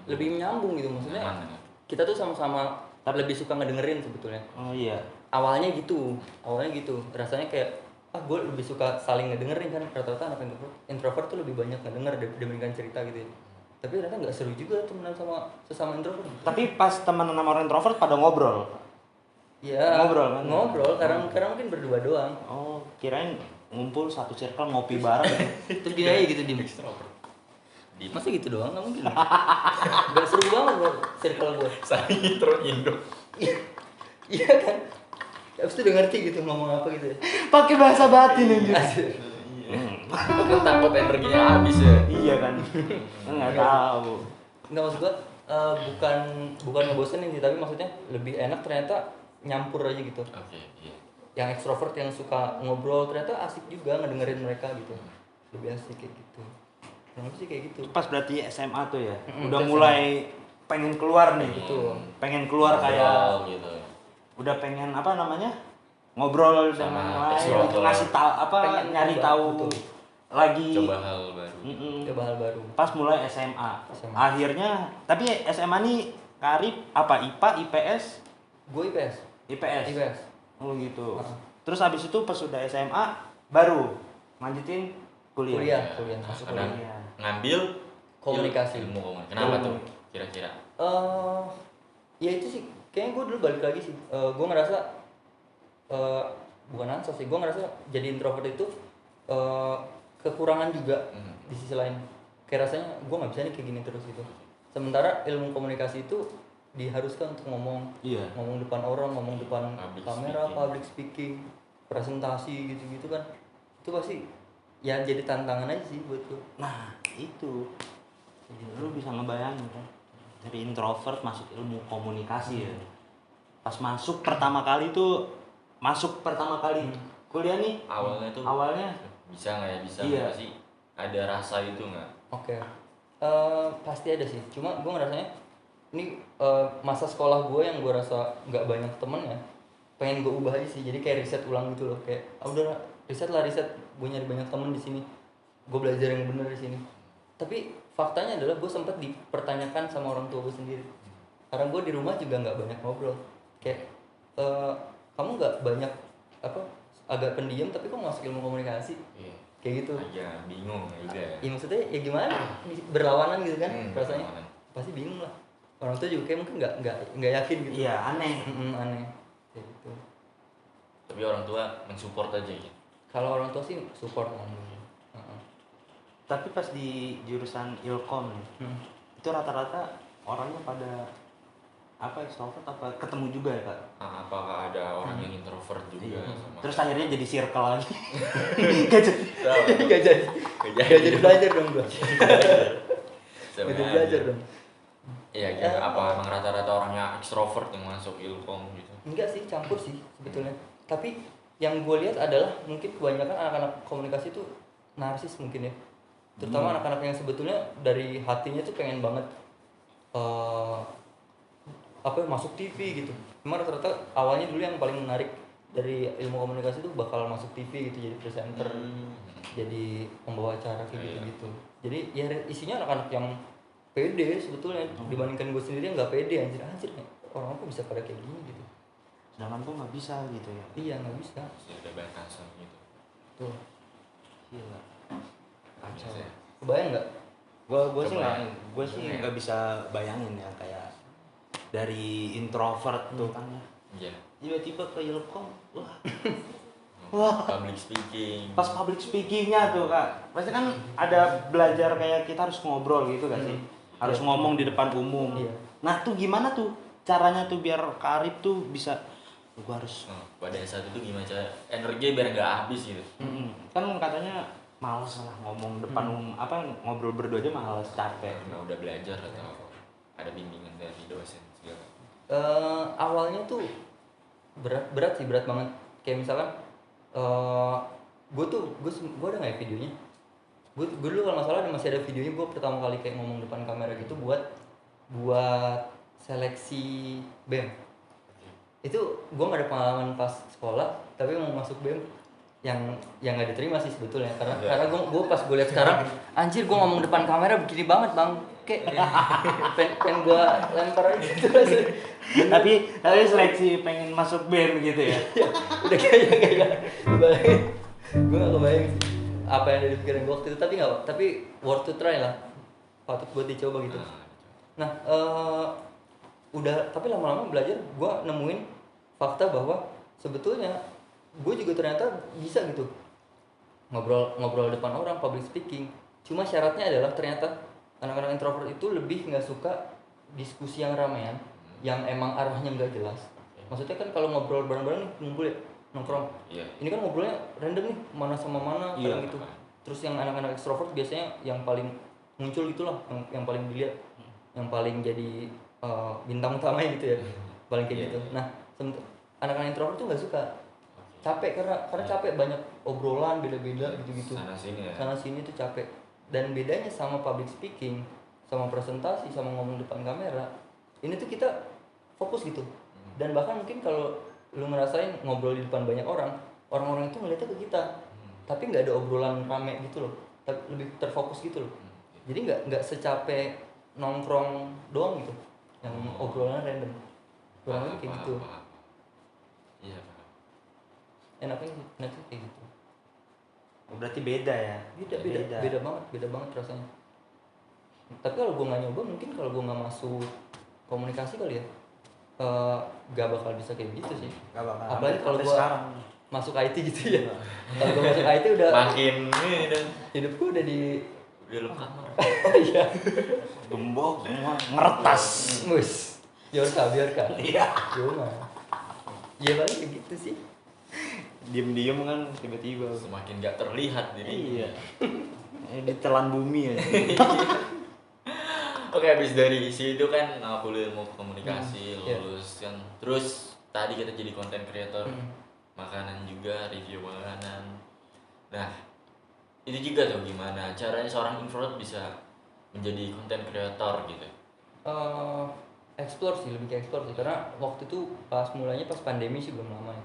[SPEAKER 2] menyambung gitu maksudnya.
[SPEAKER 3] Nyaman, ya?
[SPEAKER 2] Kita tuh sama-sama lebih suka ngedengerin sebetulnya.
[SPEAKER 1] Oh iya.
[SPEAKER 2] Awalnya gitu rasanya kayak gue lebih suka saling ngedengerin kan rata-rata anak introvert tuh lebih banyak ngedenger dibandingkan cerita gitu ya. Tapi ternyata nggak seru juga temenan sama sesama introvert.
[SPEAKER 1] Tapi pas teman sama orang introvert pada ngobrol.
[SPEAKER 2] Ya
[SPEAKER 1] Ngobrol kan?
[SPEAKER 2] karena mungkin berdua doang.
[SPEAKER 1] Oh, kirain ngumpul satu circle ngopi bareng.
[SPEAKER 2] Terus dia aja gitu diem. Masa gitu doang nggak mungkin. Gak seru banget bro circle gue.
[SPEAKER 3] Saling intro Indo.
[SPEAKER 2] Iya kan. Abis itu udah ngerti gitu ngomong apa gitu ya.
[SPEAKER 1] Pakai bahasa batin anjir.
[SPEAKER 3] Mungkin takut energinya habis ya.
[SPEAKER 1] Iya kan. Enggak tahu.
[SPEAKER 2] Nggak maksud gue bukan ngebosenin sih tapi maksudnya lebih enak ternyata nyampur aja gitu.
[SPEAKER 3] Oke, iya.
[SPEAKER 2] Yang ekstrovert yang suka ngobrol ternyata asik juga ngedengerin mereka gitu. Lebih asik kayak gitu. Kenapa sih kayak gitu?
[SPEAKER 1] Pas berarti SMA tuh ya.
[SPEAKER 2] Mm-mm,
[SPEAKER 1] Udah
[SPEAKER 2] SMA.
[SPEAKER 1] mulai pengen keluar nih.
[SPEAKER 2] Gitu.
[SPEAKER 1] Pengen keluar kayak
[SPEAKER 3] Ngobrol gitu.
[SPEAKER 1] udah pengen apa namanya? Ngobrol
[SPEAKER 3] Sama
[SPEAKER 1] dengan lain,
[SPEAKER 3] extrovert.
[SPEAKER 1] ngasih tahu apa
[SPEAKER 2] Pengen
[SPEAKER 1] nyari
[SPEAKER 2] nyoba,
[SPEAKER 1] tahu
[SPEAKER 2] betul.
[SPEAKER 1] lagi
[SPEAKER 3] Coba hal baru.
[SPEAKER 2] Coba hal baru.
[SPEAKER 1] pas mulai SMA.
[SPEAKER 2] SMA.
[SPEAKER 1] Akhirnya tapi SMA nih Karib apa IPA IPS?
[SPEAKER 2] Gue IPS.
[SPEAKER 1] IPS. Oh gitu.
[SPEAKER 2] Heeh.
[SPEAKER 1] Terus habis itu pas sudah SMA baru lanjutin kuliah.
[SPEAKER 2] Kuliah masuk
[SPEAKER 3] Karena
[SPEAKER 2] kuliah.
[SPEAKER 3] ngambil
[SPEAKER 2] Komunikasi.
[SPEAKER 3] ilmu komunikasi. Kenapa
[SPEAKER 1] Ilmu.
[SPEAKER 3] tuh kira-kira?
[SPEAKER 2] Ya itu sih kayaknya gue dulu balik lagi sih. Gue ngerasa bukan ansos sih. Gue ngerasa jadi introvert itu kekurangan juga di sisi lain. Kayak rasanya gue nggak bisa nih kayak gini terus gitu. Sementara ilmu komunikasi itu diharuskan untuk ngomong,
[SPEAKER 1] Iya.
[SPEAKER 2] ngomong depan orang, ngomong depan
[SPEAKER 3] Public
[SPEAKER 2] kamera,
[SPEAKER 3] speaking.
[SPEAKER 2] public speaking, presentasi gitu-gitu kan. Itu pasti ya jadi tantangan aja sih buat gue.
[SPEAKER 1] Nah, itu. Lu bisa ngebayangin kan. Dari introvert masuk ilmu komunikasi ya. Pas masuk pertama kali kuliah nih.
[SPEAKER 3] Awalnya tuh
[SPEAKER 1] Awalnya
[SPEAKER 3] bisa nggak ya, bisa
[SPEAKER 1] Iya.
[SPEAKER 3] nggak sih, ada rasa itu nggak?
[SPEAKER 2] Oke. Pasti ada sih. Cuma gue ngerasanya ini masa sekolah gue yang gue rasa nggak banyak temen ya. Pengen gue ubah aja sih. Jadi kayak riset ulang gitu loh. Kayak udah riset. Gue nyari banyak temen di sini. Gue belajar yang bener di sini. Tapi faktanya adalah gue sempat dipertanyakan sama orang tua gue sendiri. Karena gue di rumah juga nggak banyak ngobrol. Kayak kamu nggak banyak agak pendiam tapi kok masuk ilmu komunikasi
[SPEAKER 3] Iya.
[SPEAKER 2] kayak gitu.
[SPEAKER 3] Aja bingung juga ya.
[SPEAKER 2] Ya maksudnya ya gimana berlawanan gitu kan rasanya
[SPEAKER 3] berlawanan.
[SPEAKER 2] pasti bingung lah. Orang tua juga kayak mungkin nggak yakin gitu.
[SPEAKER 1] iya aneh.
[SPEAKER 2] Aneh kayak gitu.
[SPEAKER 3] Tapi orang tua mensupport aja ya.
[SPEAKER 2] Kalau orang tua sih support alhamdulillah.
[SPEAKER 1] Tapi pas di jurusan Ilkom nih, itu rata-rata orangnya pada extrovert apa ketemu juga ya, Kak?
[SPEAKER 3] Apakah ada orang yang introvert juga
[SPEAKER 1] Iya.
[SPEAKER 3] sama?
[SPEAKER 1] Terus akhirnya jadi circle lagi. Gak jadi.
[SPEAKER 2] Gak jadi. Gak jadi belajar dong gua.
[SPEAKER 3] Sama
[SPEAKER 2] Gak jadi
[SPEAKER 3] aja.
[SPEAKER 2] belajar dong.
[SPEAKER 3] Iya, gitu. Apa emang rata-rata orangnya ekstrovert yang masuk ilkom gitu?
[SPEAKER 2] Enggak sih, campur sih sebetulnya. Tapi yang gue lihat adalah mungkin kebanyakan anak-anak komunikasi itu narsis mungkin ya. Terutama anak-anak yang sebetulnya dari hatinya tuh pengen banget masuk TV gitu. Memang rata-rata awalnya dulu yang paling menarik dari ilmu komunikasi itu bakal masuk TV gitu, jadi presenter, jadi pembawa acara kayak gitu-gitu. Jadi ya isinya anak-anak yang pede sebetulnya dibandingkan gue sendiri yang nggak pede anjir nih. Orang apa bisa pada kayak gini gitu.
[SPEAKER 1] Sedangkan gue nggak bisa gitu ya.
[SPEAKER 2] Iya nggak bisa.
[SPEAKER 3] Masih ada batasan gitu.
[SPEAKER 2] Tuh.
[SPEAKER 1] Gila. Kacau.
[SPEAKER 3] Biasa ya.
[SPEAKER 2] Kebayang nggak?
[SPEAKER 1] Gue sih
[SPEAKER 3] Kebayang.
[SPEAKER 1] nggak bisa bayangin ya kayak dari introvert tuh kan ya.
[SPEAKER 3] Iya.
[SPEAKER 1] Tiba-tiba ke Ilkom, wah.
[SPEAKER 3] Public speaking.
[SPEAKER 1] Pas public speakingnya tuh Kak, pasti kan ada belajar kayak kita harus ngobrol gitu kan sih, harus
[SPEAKER 2] Iya.
[SPEAKER 1] ngomong di depan umum.
[SPEAKER 2] Iya.
[SPEAKER 1] Nah tuh gimana tuh caranya tuh biar Kak Arif tuh bisa, gua harus,
[SPEAKER 3] Pada saat itu gimana cara energi biar nggak habis gitu?
[SPEAKER 1] kan katanya males lah ngomong depan umum, ngobrol berdua aja males, capek.
[SPEAKER 3] Karena udah belajar atau ada bimbingan dari dosen segala.
[SPEAKER 2] Awalnya tuh berat banget. Kayak misalkan gue ada nggak ya videonya? Gue dulu kalau nggak salah masih ada videonya. Gue pertama kali kayak ngomong depan kamera gitu buat seleksi BEM. Itu gue nggak ada pengalaman pas sekolah, tapi mau masuk BEM yang nggak diterima sih sebetulnya karena gue pas gue lihat sekarang anjir gue ngomong depan kamera begini banget bang kayak pengen gue lempar aja gitu.
[SPEAKER 1] tapi seleksi pengen masuk BEM gitu ya.
[SPEAKER 2] Udah kayak gue gak kebayang sih apa yang ada di pikiran gue waktu itu, tapi worth to try lah, patut buat dicoba gitu. Nah tapi lama-lama belajar gue nemuin fakta bahwa sebetulnya gue juga ternyata bisa gitu ngobrol depan orang, public speaking. Cuma syaratnya adalah ternyata anak-anak introvert itu lebih nggak suka diskusi yang ramean, yang emang arahnya nggak jelas. Maksudnya kan kalau ngobrol bareng-bareng nih ngumpul ya, nongkrong.
[SPEAKER 3] Iya.
[SPEAKER 2] Ini kan ngobrolnya random nih, mana sama mana
[SPEAKER 1] Iya.
[SPEAKER 2] gitu. Terus yang anak-anak ekstrovert biasanya yang paling muncul gitulah, yang paling dilihat, yang paling jadi bintang utamanya gitu ya, paling kayak gitu. Nah, anak-anak introvert tuh nggak suka, capek karena capek banyak obrolan beda-beda gitu-gitu.
[SPEAKER 3] Sana sini ya.
[SPEAKER 2] Sana sini tuh capek. Dan bedanya sama public speaking, sama presentasi, sama ngomong depan kamera, ini tuh kita fokus gitu. Dan bahkan mungkin kalau lu ngerasain ngobrol di depan banyak orang itu ngeliatnya ke kita. tapi nggak ada obrolan rame gitu loh, tapi lebih terfokus gitu loh. Jadi nggak secapek nongkrong doang gitu, yang obrolan random. Kurang lebih kayak gitu.
[SPEAKER 3] Iya, paham.
[SPEAKER 2] Enaknya kayak gitu.
[SPEAKER 1] Berarti beda ya?
[SPEAKER 2] Beda banget rasanya. Tapi kalau gue nggak nyoba, mungkin kalau gue nggak masuk komunikasi kali ya, gak bakal bisa kayak gitu sih.
[SPEAKER 1] Gak bakal.
[SPEAKER 2] Apalagi kalau
[SPEAKER 1] Sampai
[SPEAKER 2] gue
[SPEAKER 1] sekarang.
[SPEAKER 2] masuk IT gitu ya. Kalau gue masuk IT udah
[SPEAKER 3] Makin ini dan
[SPEAKER 2] hidup gue udah di
[SPEAKER 3] di dalam kamar.
[SPEAKER 2] iya.
[SPEAKER 1] Gembok semua ngeretas.
[SPEAKER 2] Mus. Biarkan.
[SPEAKER 1] Iya.
[SPEAKER 2] Cuma. Ya paling kayak gitu sih.
[SPEAKER 1] Diem-diem kan tiba-tiba.
[SPEAKER 3] Semakin gak terlihat jadi.
[SPEAKER 1] Iya. Ditelan bumi aja.
[SPEAKER 3] Oke, habis dari situ kan kuliah ilmu komunikasi,
[SPEAKER 2] Iya.
[SPEAKER 3] lulus kan. Terus tadi kita jadi konten creator,
[SPEAKER 2] Hmm.
[SPEAKER 3] makanan juga, review makanan. Nah, itu juga tuh gimana caranya seorang introvert bisa menjadi konten creator gitu.
[SPEAKER 2] Explore sih, lebih ke explore sih, karena waktu itu pas mulanya pas pandemi sih, belum lama ya.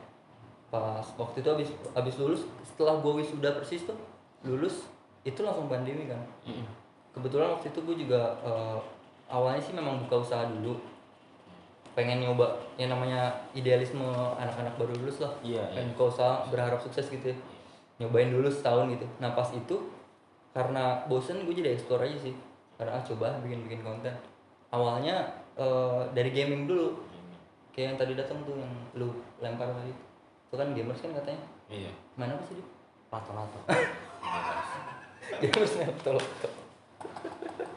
[SPEAKER 2] Pas waktu itu habis lulus, setelah gue wisuda persis tuh lulus itu langsung pandemi kan. Kebetulan waktu itu gue juga awalnya sih memang buka usaha dulu, pengen nyoba yang namanya idealisme anak-anak baru lulus lah.
[SPEAKER 1] Iya,
[SPEAKER 2] Pengen buka usaha, berharap sukses gitu ya. Nyobain dulu setahun gitu. Nah pas itu karena bosen, gue jadi explore aja sih, karena coba bikin konten. Awalnya dari gaming dulu, kayak yang tadi datang tuh yang lu lempar tadi itu kan gamers kan katanya.
[SPEAKER 3] Iya.
[SPEAKER 2] Main apa sih dia?
[SPEAKER 1] Lato-lato.
[SPEAKER 2] Gamers laptop.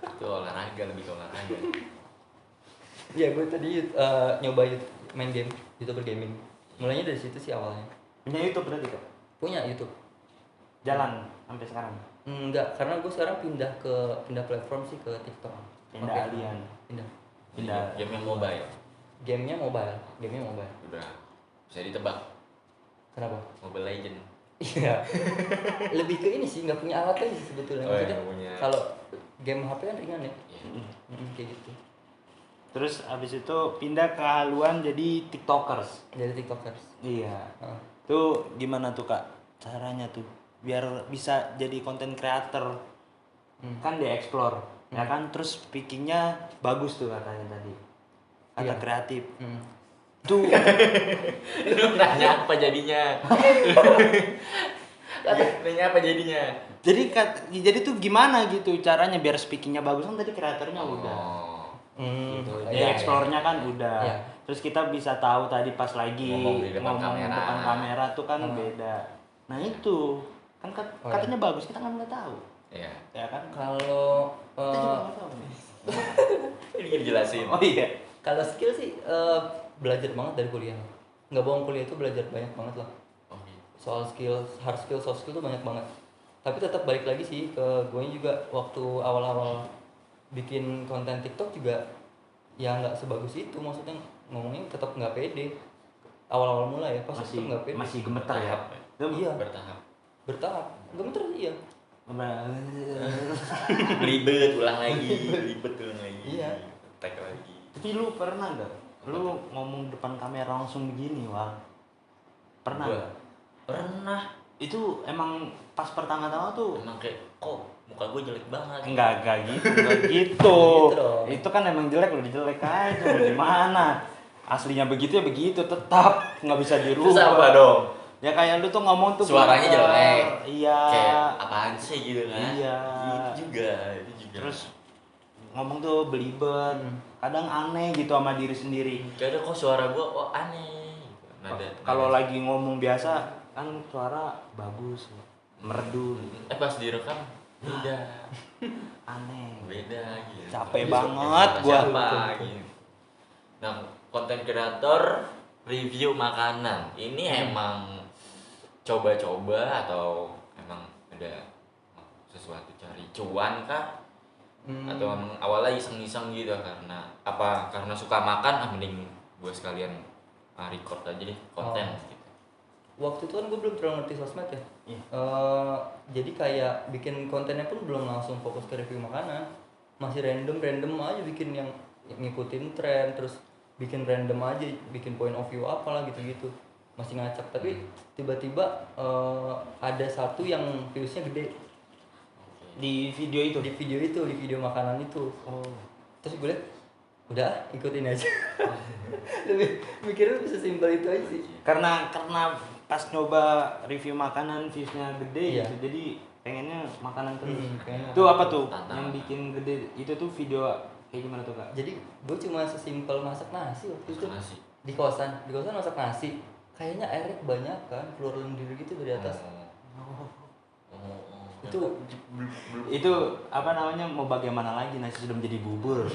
[SPEAKER 3] Itu olahraga, lebih ke olahraga.
[SPEAKER 2] Iya, gue tadi nyoba main game, YouTuber gaming. Mulainya dari situ sih awalnya.
[SPEAKER 1] Punya YouTube berarti kak?
[SPEAKER 2] Punya YouTube.
[SPEAKER 1] Jalan sampai sekarang.
[SPEAKER 2] Enggak, karena gue sekarang pindah platform sih ke TikTok.
[SPEAKER 1] Pindah
[SPEAKER 2] Oke.
[SPEAKER 1] alian.
[SPEAKER 2] Pindah.
[SPEAKER 3] Game yang mobile.
[SPEAKER 2] Gamenya mobile.
[SPEAKER 3] Udah bisa ditebak.
[SPEAKER 2] Kenapa?
[SPEAKER 3] Mobile Legend.
[SPEAKER 2] Iya. Lebih ke ini sih, nggak punya alat aja sih sebetulnya.
[SPEAKER 3] Oh,
[SPEAKER 2] Maksudnya,
[SPEAKER 3] nggak punya.
[SPEAKER 2] kalau game HP kan ringan ya.
[SPEAKER 3] Iya.
[SPEAKER 2] Kayak gitu.
[SPEAKER 1] Terus abis itu pindah ke haluan jadi tiktokers.
[SPEAKER 2] Jadi TikTokers.
[SPEAKER 1] Iya.
[SPEAKER 2] Heeh.
[SPEAKER 1] Tuh gimana tuh kak caranya tuh biar bisa jadi konten creator? Kan di explore ya kan, terus speakingnya bagus tuh katanya tadi, kata
[SPEAKER 2] Iya.
[SPEAKER 1] kreatif
[SPEAKER 2] Hmm.
[SPEAKER 1] tuh.
[SPEAKER 3] Lu nanya apa jadinya? Nanya apa jadinya?
[SPEAKER 1] Jadi tuh gimana gitu caranya biar speakingnya bagus? Kan tadi kreatornya udah
[SPEAKER 3] Oh.
[SPEAKER 1] gitu.
[SPEAKER 2] Iya,
[SPEAKER 1] Jadi
[SPEAKER 2] iya.
[SPEAKER 1] explore-nya kan udah.
[SPEAKER 2] Iya.
[SPEAKER 1] Terus kita bisa tahu tadi pas lagi
[SPEAKER 3] Ngomong di depan kamera.
[SPEAKER 1] depan kamera tuh kan
[SPEAKER 2] Hmm.
[SPEAKER 1] beda. Nah itu kan
[SPEAKER 2] Oh,
[SPEAKER 1] katanya bagus, kita kan nggak tahu
[SPEAKER 3] Iya.
[SPEAKER 1] ya kan.
[SPEAKER 2] Kalau
[SPEAKER 1] Kita juga nggak tahu nih.
[SPEAKER 3] Ini dijelasin.
[SPEAKER 1] Oh iya.
[SPEAKER 2] kalau skill sih belajar banget dari kuliah. Nggak bohong, kuliah itu belajar banyak banget lah.
[SPEAKER 3] Oh, gitu.
[SPEAKER 2] Soal skill, hard skill, soft skill tuh banyak banget. Tapi tetap balik lagi sih ke gue juga waktu awal-awal bikin konten TikTok juga ya nggak sebagus itu, maksudnya ngomongnya tetap nggak pede. Awal-awal mulai ya, pas
[SPEAKER 1] Masih
[SPEAKER 2] itu nggak pede.
[SPEAKER 1] masih gemeter ya.
[SPEAKER 3] Bertahap
[SPEAKER 2] Iya.
[SPEAKER 3] Bertahap.
[SPEAKER 2] Bertahap. Gemeter iya.
[SPEAKER 3] Libet ulang lagi.
[SPEAKER 2] Iya.
[SPEAKER 3] Tag lagi.
[SPEAKER 1] Tapi lu pernah nggak? Lu ngomong depan kamera langsung begini, Wal? Pernah
[SPEAKER 3] Gua.
[SPEAKER 1] nggak?
[SPEAKER 3] Pernah.
[SPEAKER 1] Itu emang pas pertama-tama tuh
[SPEAKER 3] Emang kayak kok muka gue jelek banget.
[SPEAKER 1] enggak gitu, enggak gitu.
[SPEAKER 2] Gitu dong.
[SPEAKER 1] Itu kan emang jelek, udah jelek aja, mau gimana? Aslinya begitu ya begitu, tetap nggak bisa dirubah.
[SPEAKER 3] Terus apa dong?
[SPEAKER 1] Ya kayak lu tuh ngomong tuh
[SPEAKER 3] Suaranya
[SPEAKER 1] bener.
[SPEAKER 3] jelek.
[SPEAKER 1] Iya.
[SPEAKER 3] Kayak apaan sih gitu kan?
[SPEAKER 1] Iya.
[SPEAKER 3] Itu juga.
[SPEAKER 1] Terus ngomong tuh belibet, kadang aneh gitu sama diri sendiri.
[SPEAKER 3] kadang kok suara gue aneh.
[SPEAKER 1] Kalau lagi ngomong biasa kan suara bagus, merdu,
[SPEAKER 3] pas direkam beda.
[SPEAKER 1] aneh.
[SPEAKER 3] Beda gitu.
[SPEAKER 1] Capek banget gua.
[SPEAKER 3] Siapa gitu. Nah, konten kreator review makanan ini emang coba-coba atau emang ada sesuatu cari cuan kah? Atau emang awalnya iseng-iseng gitu karena apa? Karena suka makan, mending gue sekalian record aja deh konten gitu.
[SPEAKER 2] Waktu itu kan gue belum terlalu ngerti sosmed ya.
[SPEAKER 1] Iya.
[SPEAKER 2] Jadi kayak bikin kontennya pun belum langsung fokus ke review makanan. Masih random aja bikin yang ngikutin tren, terus bikin random aja, bikin point of view apalah gitu-gitu. masih ngacak, tapi tiba-tiba ada satu yang viewsnya gede
[SPEAKER 1] Di video itu.
[SPEAKER 2] di video makanan itu. Terus gue liat, udah ikutin aja. Lebih mikirnya bisa simpel itu aja sih.
[SPEAKER 1] Karena pas nyoba review makanan viewsnya gede
[SPEAKER 2] Iya.
[SPEAKER 1] gitu. Jadi pengennya makanan terus.
[SPEAKER 2] Pengennya
[SPEAKER 1] Itu apa tuh
[SPEAKER 3] Tantangan.
[SPEAKER 1] yang bikin gede? Itu tuh video kayak gimana tuh, Kak?
[SPEAKER 2] Jadi gue cuma sesimpel masak nasi waktu itu.
[SPEAKER 3] Nasi.
[SPEAKER 2] Di kosan masak nasi. Kayaknya airnya kebanyakan, keluar lendir gitu dari atas.
[SPEAKER 3] Itu
[SPEAKER 1] Itu apa namanya, mau bagaimana lagi, nasi sudah menjadi bubur.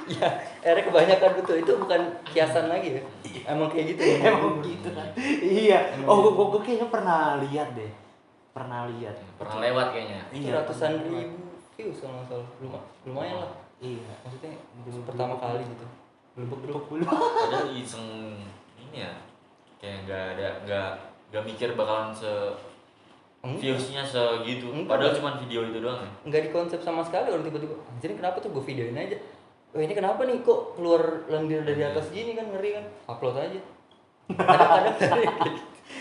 [SPEAKER 2] Iya, airnya kebanyakan betul. Itu bukan kiasan lagi ya. Emang kayak gitu.
[SPEAKER 1] Emang gitu kan. Iya. Oh, gua kayaknya pernah lihat deh. Pernah
[SPEAKER 3] lewat kayaknya.
[SPEAKER 2] Itu ratusan ribu views kalau nggak salah. Lumayan lah.
[SPEAKER 1] Iya.
[SPEAKER 2] Maksudnya pertama kali gitu. Belum.
[SPEAKER 3] Padahal iseng ini ya, kayak nggak mikir bakalan viewsnya segitu.
[SPEAKER 2] Enggak.
[SPEAKER 3] Padahal cuma video itu doang ya.
[SPEAKER 2] Nggak dikonsep sama sekali, orang tiba-tiba anjir kenapa tuh gue videoin aja. Oh ini kenapa nih kok keluar lendir dari atas gini, kan ngeri kan, upload aja.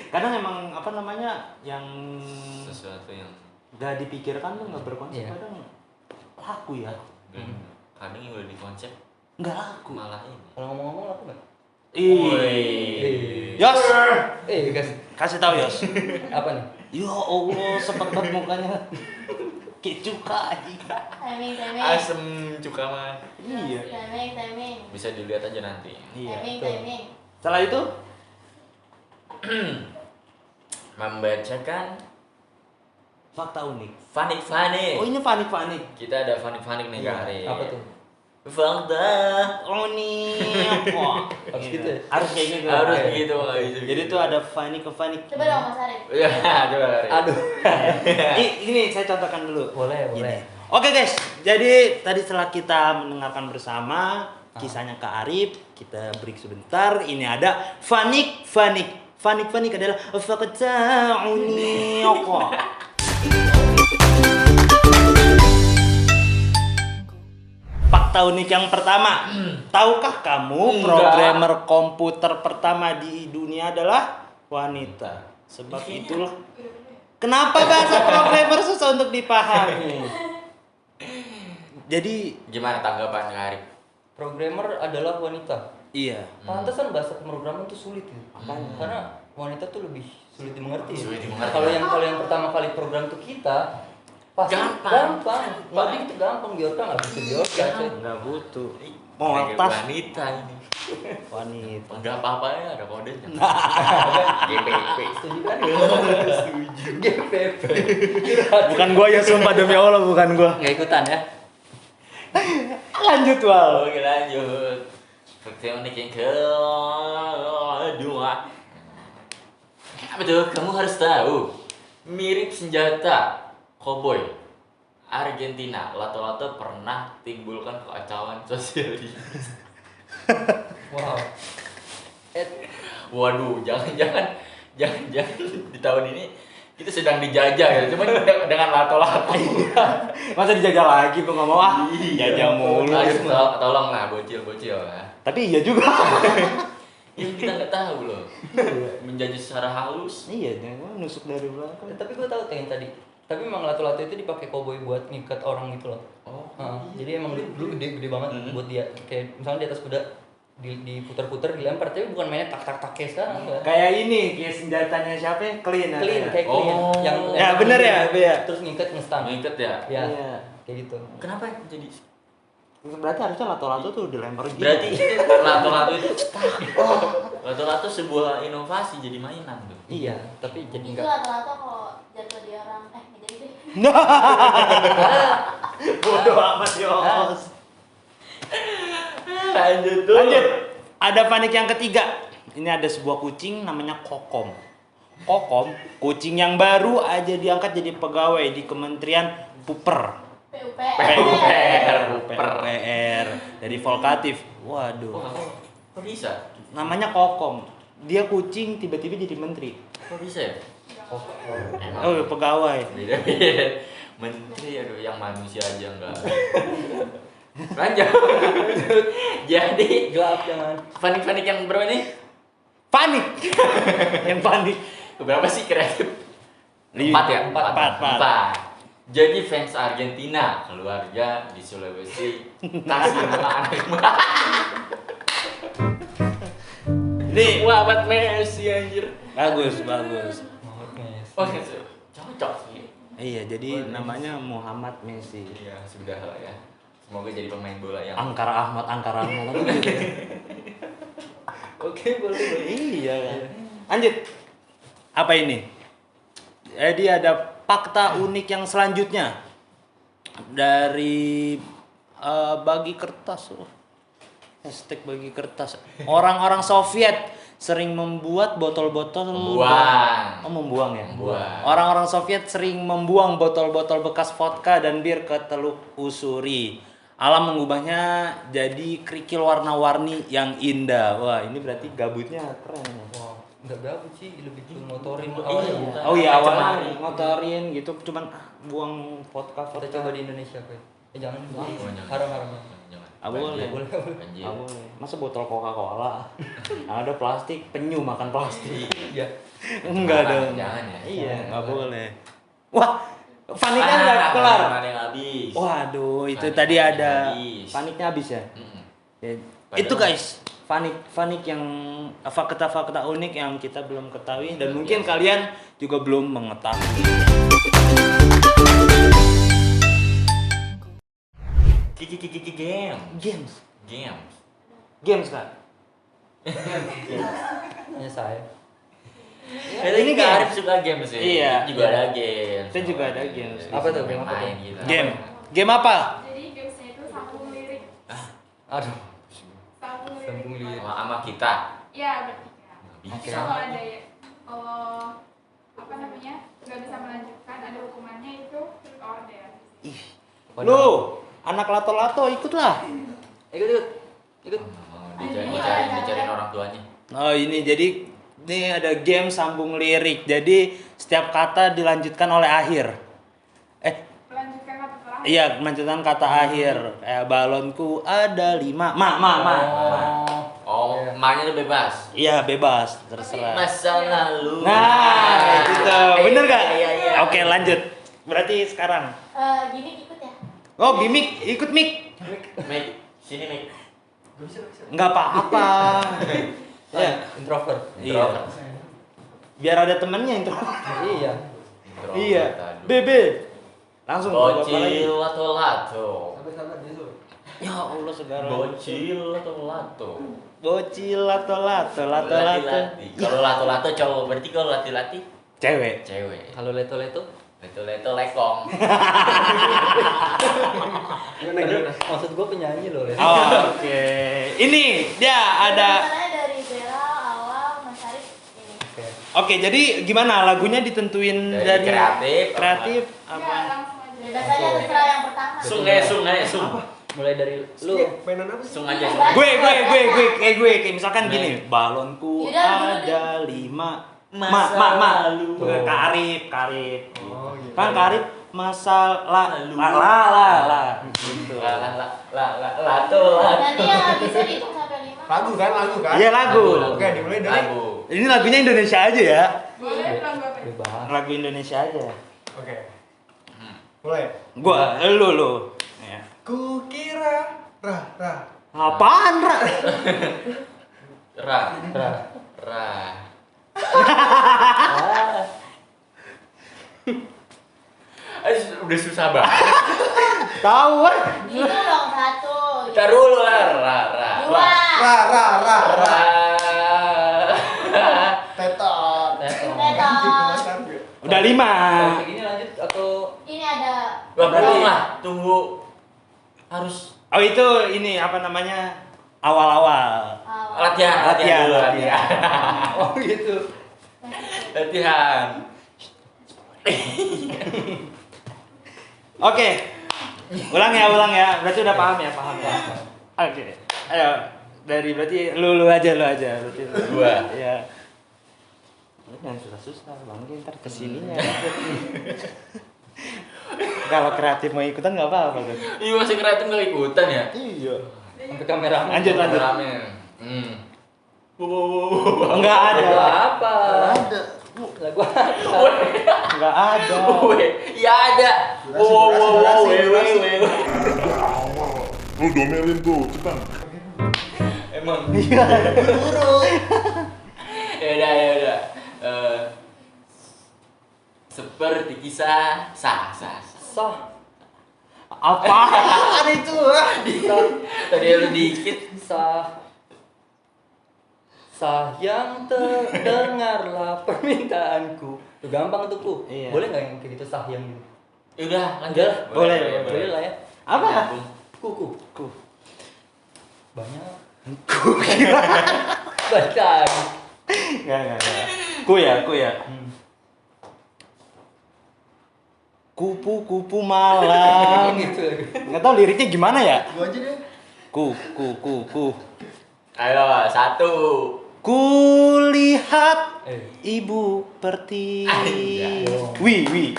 [SPEAKER 1] Kadang emang apa namanya yang
[SPEAKER 3] Sesuatu yang
[SPEAKER 1] gak dipikirkan tuh nggak berkonsep.
[SPEAKER 2] Iya.
[SPEAKER 1] Kadang laku ya.
[SPEAKER 3] kadang yang udah di konsep
[SPEAKER 1] Nggak laku.
[SPEAKER 3] malah ini.
[SPEAKER 2] Kalau ngomong-ngomong aku nggak.
[SPEAKER 3] Wih.
[SPEAKER 1] Yos,
[SPEAKER 2] Guys,
[SPEAKER 1] kasih tahu Yos.
[SPEAKER 2] apa nih?
[SPEAKER 1] Ya Allah, sepet mukanya kayak cuka.
[SPEAKER 5] Timing.
[SPEAKER 3] Asem cuka mah.
[SPEAKER 1] Iya.
[SPEAKER 5] Timing.
[SPEAKER 3] Bisa dilihat aja nanti.
[SPEAKER 1] Iya.
[SPEAKER 5] Timing.
[SPEAKER 1] Setelah itu
[SPEAKER 3] Membacakan
[SPEAKER 1] fakta unik.
[SPEAKER 3] Fanik.
[SPEAKER 1] Oh, ini Fanik.
[SPEAKER 3] Kita ada Fanik nih
[SPEAKER 1] Iya.
[SPEAKER 3] Kak Ari.
[SPEAKER 2] Apa tuh?
[SPEAKER 3] Fakta.
[SPEAKER 1] Unik. Wah,
[SPEAKER 2] Harus gitu ya?
[SPEAKER 1] Harus kayak gitu.
[SPEAKER 3] Harus
[SPEAKER 1] Oke.
[SPEAKER 3] gitu nggak bisa.
[SPEAKER 1] Jadi itu ada Fanik.
[SPEAKER 5] Coba dong Mas Arif.
[SPEAKER 3] Ya, coba Ari.
[SPEAKER 2] Aduh.
[SPEAKER 1] Ini saya contohkan dulu.
[SPEAKER 2] Boleh.
[SPEAKER 1] Oke guys, jadi tadi setelah kita mendengarkan bersama kisahnya Kak Arif, kita break sebentar. Ini ada Fanik adalah fakta unik. Fakta unik yang pertama, tahukah kamu
[SPEAKER 3] Enggak.
[SPEAKER 1] programmer komputer pertama di dunia adalah wanita? Sebab itulah kenapa bahasa programmer susah untuk dipahami. Jadi
[SPEAKER 3] Gimana tanggapan Kak Ari?
[SPEAKER 2] Programmer adalah wanita.
[SPEAKER 1] iya.
[SPEAKER 2] Pantesan bahasa pemrograman tuh sulit ya. Karena wanita tuh lebih sulit dimengerti. ya.
[SPEAKER 3] Sulit dimengerti.
[SPEAKER 2] Kalau yang pertama kali program tuh kita pasti
[SPEAKER 3] Gampang.
[SPEAKER 2] Ngoding itu gampang, biorka nggak bisa biorka. coy.
[SPEAKER 1] Nggak butuh.
[SPEAKER 3] Kayak
[SPEAKER 1] Moltas
[SPEAKER 3] wanita ini.
[SPEAKER 1] wanita.
[SPEAKER 3] Enggak apa-apa ya, ada kodenya. GPP.
[SPEAKER 2] Setuju kan? Setuju. GPP.
[SPEAKER 1] Bukan gua ya, sumpah demi Allah bukan gua.
[SPEAKER 2] Nggak ikutan ya?
[SPEAKER 1] Lanjut Wal.
[SPEAKER 3] Oke lanjut. Fakta unik yang kedua. Apa tuh? Kamu harus tahu. Mirip senjata koboi Argentina, lato-lato pernah timbulkan kekacauan sosial di.
[SPEAKER 2] Wow.
[SPEAKER 3] Waduh, jangan di tahun ini kita sedang dijajah ya, cuma dengan lato-lato.
[SPEAKER 1] Masa dijajah lagi gua nggak mau jajah mulu.
[SPEAKER 3] Ayo, tolonglah bocil-bocil ya.
[SPEAKER 1] Tapi iya juga.
[SPEAKER 3] Ini kita nggak tahu loh. Menjajah secara halus.
[SPEAKER 1] Iya, jangan nusuk dari belakang.
[SPEAKER 2] Tapi gue tahu yang tadi. Tapi emang lato-lato itu dipakai koboi buat ngikat orang gitu loh.
[SPEAKER 3] Oh.
[SPEAKER 2] Jadi emang dulu gede banget buat dia. Kayak misalnya di atas kuda diputar-putar dilempar, tapi bukan mainnya tak kayak sekarang enggak.
[SPEAKER 1] Kayak ini, kayak senjatanya siapa? Clean.
[SPEAKER 2] Clean kayak clean.
[SPEAKER 3] Oh.
[SPEAKER 1] Ya, bener ya, iya.
[SPEAKER 2] Terus ngikat ngestam.
[SPEAKER 3] Ngikat ya.
[SPEAKER 2] Ya.
[SPEAKER 1] Iya.
[SPEAKER 2] Kayak gitu.
[SPEAKER 3] Kenapa jadi?
[SPEAKER 1] Berarti harusnya lato-lato tuh dilempar gitu.
[SPEAKER 3] Berarti lato-lato itu lato-lato sebuah inovasi jadi mainan tuh.
[SPEAKER 2] Iya, tapi jadi
[SPEAKER 5] Itu
[SPEAKER 2] enggak.
[SPEAKER 5] rata-rata kalau jatuh di orang nggak jadi deh.
[SPEAKER 1] Bodoh amat Yos.
[SPEAKER 3] Lanjut tuh.
[SPEAKER 1] Lanjut. Ada panik yang ketiga. Ini ada sebuah kucing namanya Kokom. Kokom, kucing yang baru aja diangkat jadi pegawai di Kementerian PUPR. PUPR dari Volkatif. Waduh.
[SPEAKER 3] Wah, kok bisa?
[SPEAKER 1] Namanya Kokom. Dia kucing tiba-tiba jadi menteri.
[SPEAKER 3] Kok bisa ya? Emang
[SPEAKER 1] Oh, pegawai.
[SPEAKER 3] beda-beda. Menteri aduh yang manusia aja enggak. Lanjut. Jadi
[SPEAKER 2] Gelap jangan.
[SPEAKER 3] panik-panik yang berapa nih?
[SPEAKER 1] Panik. Yang panik.
[SPEAKER 3] Berapa sih kreatif?
[SPEAKER 1] Li-
[SPEAKER 3] 4 ya?
[SPEAKER 1] Empat.
[SPEAKER 3] Jadi fans Argentina, keluarga di Sulawesi kasih nama anak
[SPEAKER 1] Ini
[SPEAKER 3] Muhammad Messi anjir.
[SPEAKER 1] bagus.
[SPEAKER 2] Muhammad Messi.
[SPEAKER 3] Oh, cocok sih.
[SPEAKER 1] Iya, jadi namanya Muhammad Messi.
[SPEAKER 3] Iya, sudah lah ya. Semoga jadi pemain bola yang
[SPEAKER 1] Angkara Ahmad.
[SPEAKER 2] Oke, boleh.
[SPEAKER 1] Iya kan. Lanjut. Apa ini? Jadi ada fakta unik yang selanjutnya dari bagi kertas. Hashtag bagi kertas. Orang-orang Soviet sering membuat botol-botol
[SPEAKER 3] Membuang.
[SPEAKER 1] membuang ya.
[SPEAKER 3] Membuang.
[SPEAKER 1] Orang-orang Soviet sering membuang botol-botol bekas vodka dan bir ke Teluk Usuri. Alam mengubahnya jadi kerikil warna-warni yang indah. Wah, ini berarti gabutnya keren.
[SPEAKER 2] Wah, enggak gabut sih, lebih ke motorin
[SPEAKER 3] Iya.
[SPEAKER 2] awalnya.
[SPEAKER 1] Oh iya, awalnya
[SPEAKER 3] Cemari.
[SPEAKER 1] ngotorin gitu, cuman buang vodka.
[SPEAKER 2] Kita coba di Indonesia, Pak. Jangan.
[SPEAKER 3] jangan.
[SPEAKER 2] Haram.
[SPEAKER 3] Jangan.
[SPEAKER 1] Ah, boleh.
[SPEAKER 2] Boleh.
[SPEAKER 3] Anjir.
[SPEAKER 1] Ah, boleh. Masa botol Coca-Cola? Ada plastik, penyu makan plastik.
[SPEAKER 2] Iya.
[SPEAKER 1] Enggak dong.
[SPEAKER 3] Jangan ya.
[SPEAKER 1] Iya, enggak boleh. Wah, paniknya udah kelar.
[SPEAKER 3] Ada yang habis.
[SPEAKER 1] Waduh, itu
[SPEAKER 3] Panik
[SPEAKER 1] tadi
[SPEAKER 3] yang
[SPEAKER 1] ada
[SPEAKER 3] habis.
[SPEAKER 1] paniknya habis ya.
[SPEAKER 3] Mm-mm.
[SPEAKER 1] Ya,
[SPEAKER 3] Padahal-
[SPEAKER 1] itu guys, panik yang fakta-fakta unik yang kita belum ketahui dan mungkin kalian juga belum mengetahui.
[SPEAKER 3] Kiki game.
[SPEAKER 1] Games kan?
[SPEAKER 2] Hanya saya.
[SPEAKER 1] Ini
[SPEAKER 3] Ini
[SPEAKER 1] game.
[SPEAKER 3] Arif suka game sih.
[SPEAKER 1] Iya.
[SPEAKER 3] Juga ada game.
[SPEAKER 1] Saya juga ada games.
[SPEAKER 2] Apa tuh, game apa tuh?
[SPEAKER 3] Main gitu.
[SPEAKER 1] Game apa?
[SPEAKER 5] Jadi gamesnya itu sambung lirik.
[SPEAKER 2] Aduh,
[SPEAKER 5] Sambung lirik.
[SPEAKER 2] sambung lirik.
[SPEAKER 3] Sama kita.
[SPEAKER 5] Iya, bertiga.
[SPEAKER 3] Bisa.
[SPEAKER 5] Kalau ada ya, kalau apa namanya nggak bisa melanjutkan ada hukumannya itu third order.
[SPEAKER 1] Lu, anak lato-lato ikutlah.
[SPEAKER 2] Ikut.
[SPEAKER 3] Dicariin orang tuanya.
[SPEAKER 1] Oh ini jadi ini ada game sambung lirik. Jadi setiap kata dilanjutkan oleh akhir.
[SPEAKER 5] Melanjutkan kata terakhir.
[SPEAKER 1] Iya, melanjutkan kata akhir. Kayak balonku ada 5. Ma.
[SPEAKER 3] Oh,
[SPEAKER 2] Iya.
[SPEAKER 3] mainnya tuh bebas.
[SPEAKER 1] Iya, bebas, terserah.
[SPEAKER 3] Masa lalu.
[SPEAKER 1] Nah, gitu. Bener gak?
[SPEAKER 3] Iya.
[SPEAKER 1] Oke, lanjut. Berarti sekarang.
[SPEAKER 5] Gini ikut ya.
[SPEAKER 1] Oh, Bimik, ikut Mik.
[SPEAKER 3] Mik, sini Mik.
[SPEAKER 1] Nggak apa-apa. Ya,
[SPEAKER 2] Introvert.
[SPEAKER 1] iya. Biar ada temennya itu.
[SPEAKER 2] Iya.
[SPEAKER 1] Iya. Bebe. Langsung bawa apa lagi?
[SPEAKER 3] Bocil atau lato?
[SPEAKER 1] Ya Allah sekarang.
[SPEAKER 3] Bocil atau lato?
[SPEAKER 1] Bocil lato.
[SPEAKER 3] Lati-lati. Kalau lato-lato cowok, berarti kalau lati-lati
[SPEAKER 1] Cewek.
[SPEAKER 3] cewek.
[SPEAKER 2] Kalau leto-leto?
[SPEAKER 3] Leto-leto lekong.
[SPEAKER 2] Maksud gua penyanyi loh, Leto.
[SPEAKER 1] Oh, oke. Ini dia ada.
[SPEAKER 5] Masalahnya dari Bella, Awal, Mas Arif ini.
[SPEAKER 1] Oke, jadi gimana lagunya ditentuin
[SPEAKER 3] Dari
[SPEAKER 1] dari
[SPEAKER 3] kreatif,
[SPEAKER 5] Ya,
[SPEAKER 1] apa?
[SPEAKER 5] langsung aja. Bebas aja terserah yang pertama.
[SPEAKER 3] Sung.
[SPEAKER 2] Mulai dari lu.
[SPEAKER 6] Mainan apa sih?
[SPEAKER 3] Sung aja.
[SPEAKER 1] Gue kayak misalkan gini, balonku
[SPEAKER 5] Yaudah, dulu
[SPEAKER 1] ada 5.
[SPEAKER 3] Masa
[SPEAKER 1] Ma.
[SPEAKER 3] lalu.
[SPEAKER 1] Karip.
[SPEAKER 6] Oh, gitu.
[SPEAKER 1] Kan karip masalah la gitu.
[SPEAKER 3] Lato.
[SPEAKER 5] Nanti yang habisnya dihitung sampai 5.
[SPEAKER 6] Lagu kan?
[SPEAKER 1] Iya lagu.
[SPEAKER 6] Oke, dimulai dari
[SPEAKER 3] Lagu.
[SPEAKER 1] Ini lagunya Indonesia aja ya.
[SPEAKER 5] Boleh lagu apa?
[SPEAKER 2] Bebas.
[SPEAKER 1] Lagu Indonesia aja.
[SPEAKER 6] Oke. Mulai.
[SPEAKER 1] Gua lu. Ya.
[SPEAKER 6] Kukira
[SPEAKER 1] Apaan, Ra?
[SPEAKER 3] Ra. Udah susah banget.
[SPEAKER 1] Tahu kan?
[SPEAKER 5] Itu dong satu.
[SPEAKER 3] Ntar dulu lah.
[SPEAKER 5] Dua.
[SPEAKER 3] Ra.
[SPEAKER 6] Tetot.
[SPEAKER 5] Tetot.
[SPEAKER 1] Udah 5.
[SPEAKER 2] Kayak gini lanjut atau
[SPEAKER 5] Ini ada.
[SPEAKER 3] Lah belum lah. Tunggu. Harus
[SPEAKER 1] Oh itu ini apa namanya? Awal-awal.
[SPEAKER 3] latihan dulu.
[SPEAKER 2] oh gitu.
[SPEAKER 3] Latihan.
[SPEAKER 1] Oke. Ulang ya. Berarti udah paham ya? Oke. Ayo dari berarti lu aja berarti.
[SPEAKER 3] Gua.
[SPEAKER 1] Iya. Lu jangan susah-susah, Bang. Ntar kesininya. Kalau kreatif mau ikutan nggak apa-apa tuh.
[SPEAKER 3] Iya masih kreatif nggak ikutan ya?
[SPEAKER 1] Iya.
[SPEAKER 2] Sampai kamera.
[SPEAKER 1] Lanjut.
[SPEAKER 3] Ramen.
[SPEAKER 1] Enggak ada.
[SPEAKER 2] Lagu apa?
[SPEAKER 6] Ada.
[SPEAKER 2] Lagu apa?
[SPEAKER 1] Enggak ada.
[SPEAKER 3] Ya ada.
[SPEAKER 6] Durasi.
[SPEAKER 4] Lu domelin tuh, cepetan.
[SPEAKER 3] Emang.
[SPEAKER 6] Buru.
[SPEAKER 3] Ya udah. Seperti kisah sah.
[SPEAKER 2] Sah.
[SPEAKER 1] Apa?
[SPEAKER 6] Ada itu.
[SPEAKER 3] Tadi lu dikit.
[SPEAKER 2] Sayang terdengarlah permintaanku. Tuh gampang tuh ku.
[SPEAKER 1] Iya.
[SPEAKER 2] Boleh nggak yang kayak gitu sayang gitu?
[SPEAKER 3] Ya udah, lanjut.
[SPEAKER 2] Udah,
[SPEAKER 1] boleh.
[SPEAKER 2] Boleh lah ya.
[SPEAKER 1] Apa?
[SPEAKER 3] Nyambung.
[SPEAKER 2] Ku. Banyak. Banyak.
[SPEAKER 1] Enggak. Ku ya. Kupu-kupu malam.
[SPEAKER 2] Gitu.
[SPEAKER 1] Enggak tahu liriknya gimana ya?
[SPEAKER 6] Gua aja deh.
[SPEAKER 1] Ku.
[SPEAKER 3] Ayo, 1.
[SPEAKER 1] Kulihat
[SPEAKER 2] Eh.
[SPEAKER 1] ibu pertiwi.
[SPEAKER 3] Anjay.
[SPEAKER 1] Wi.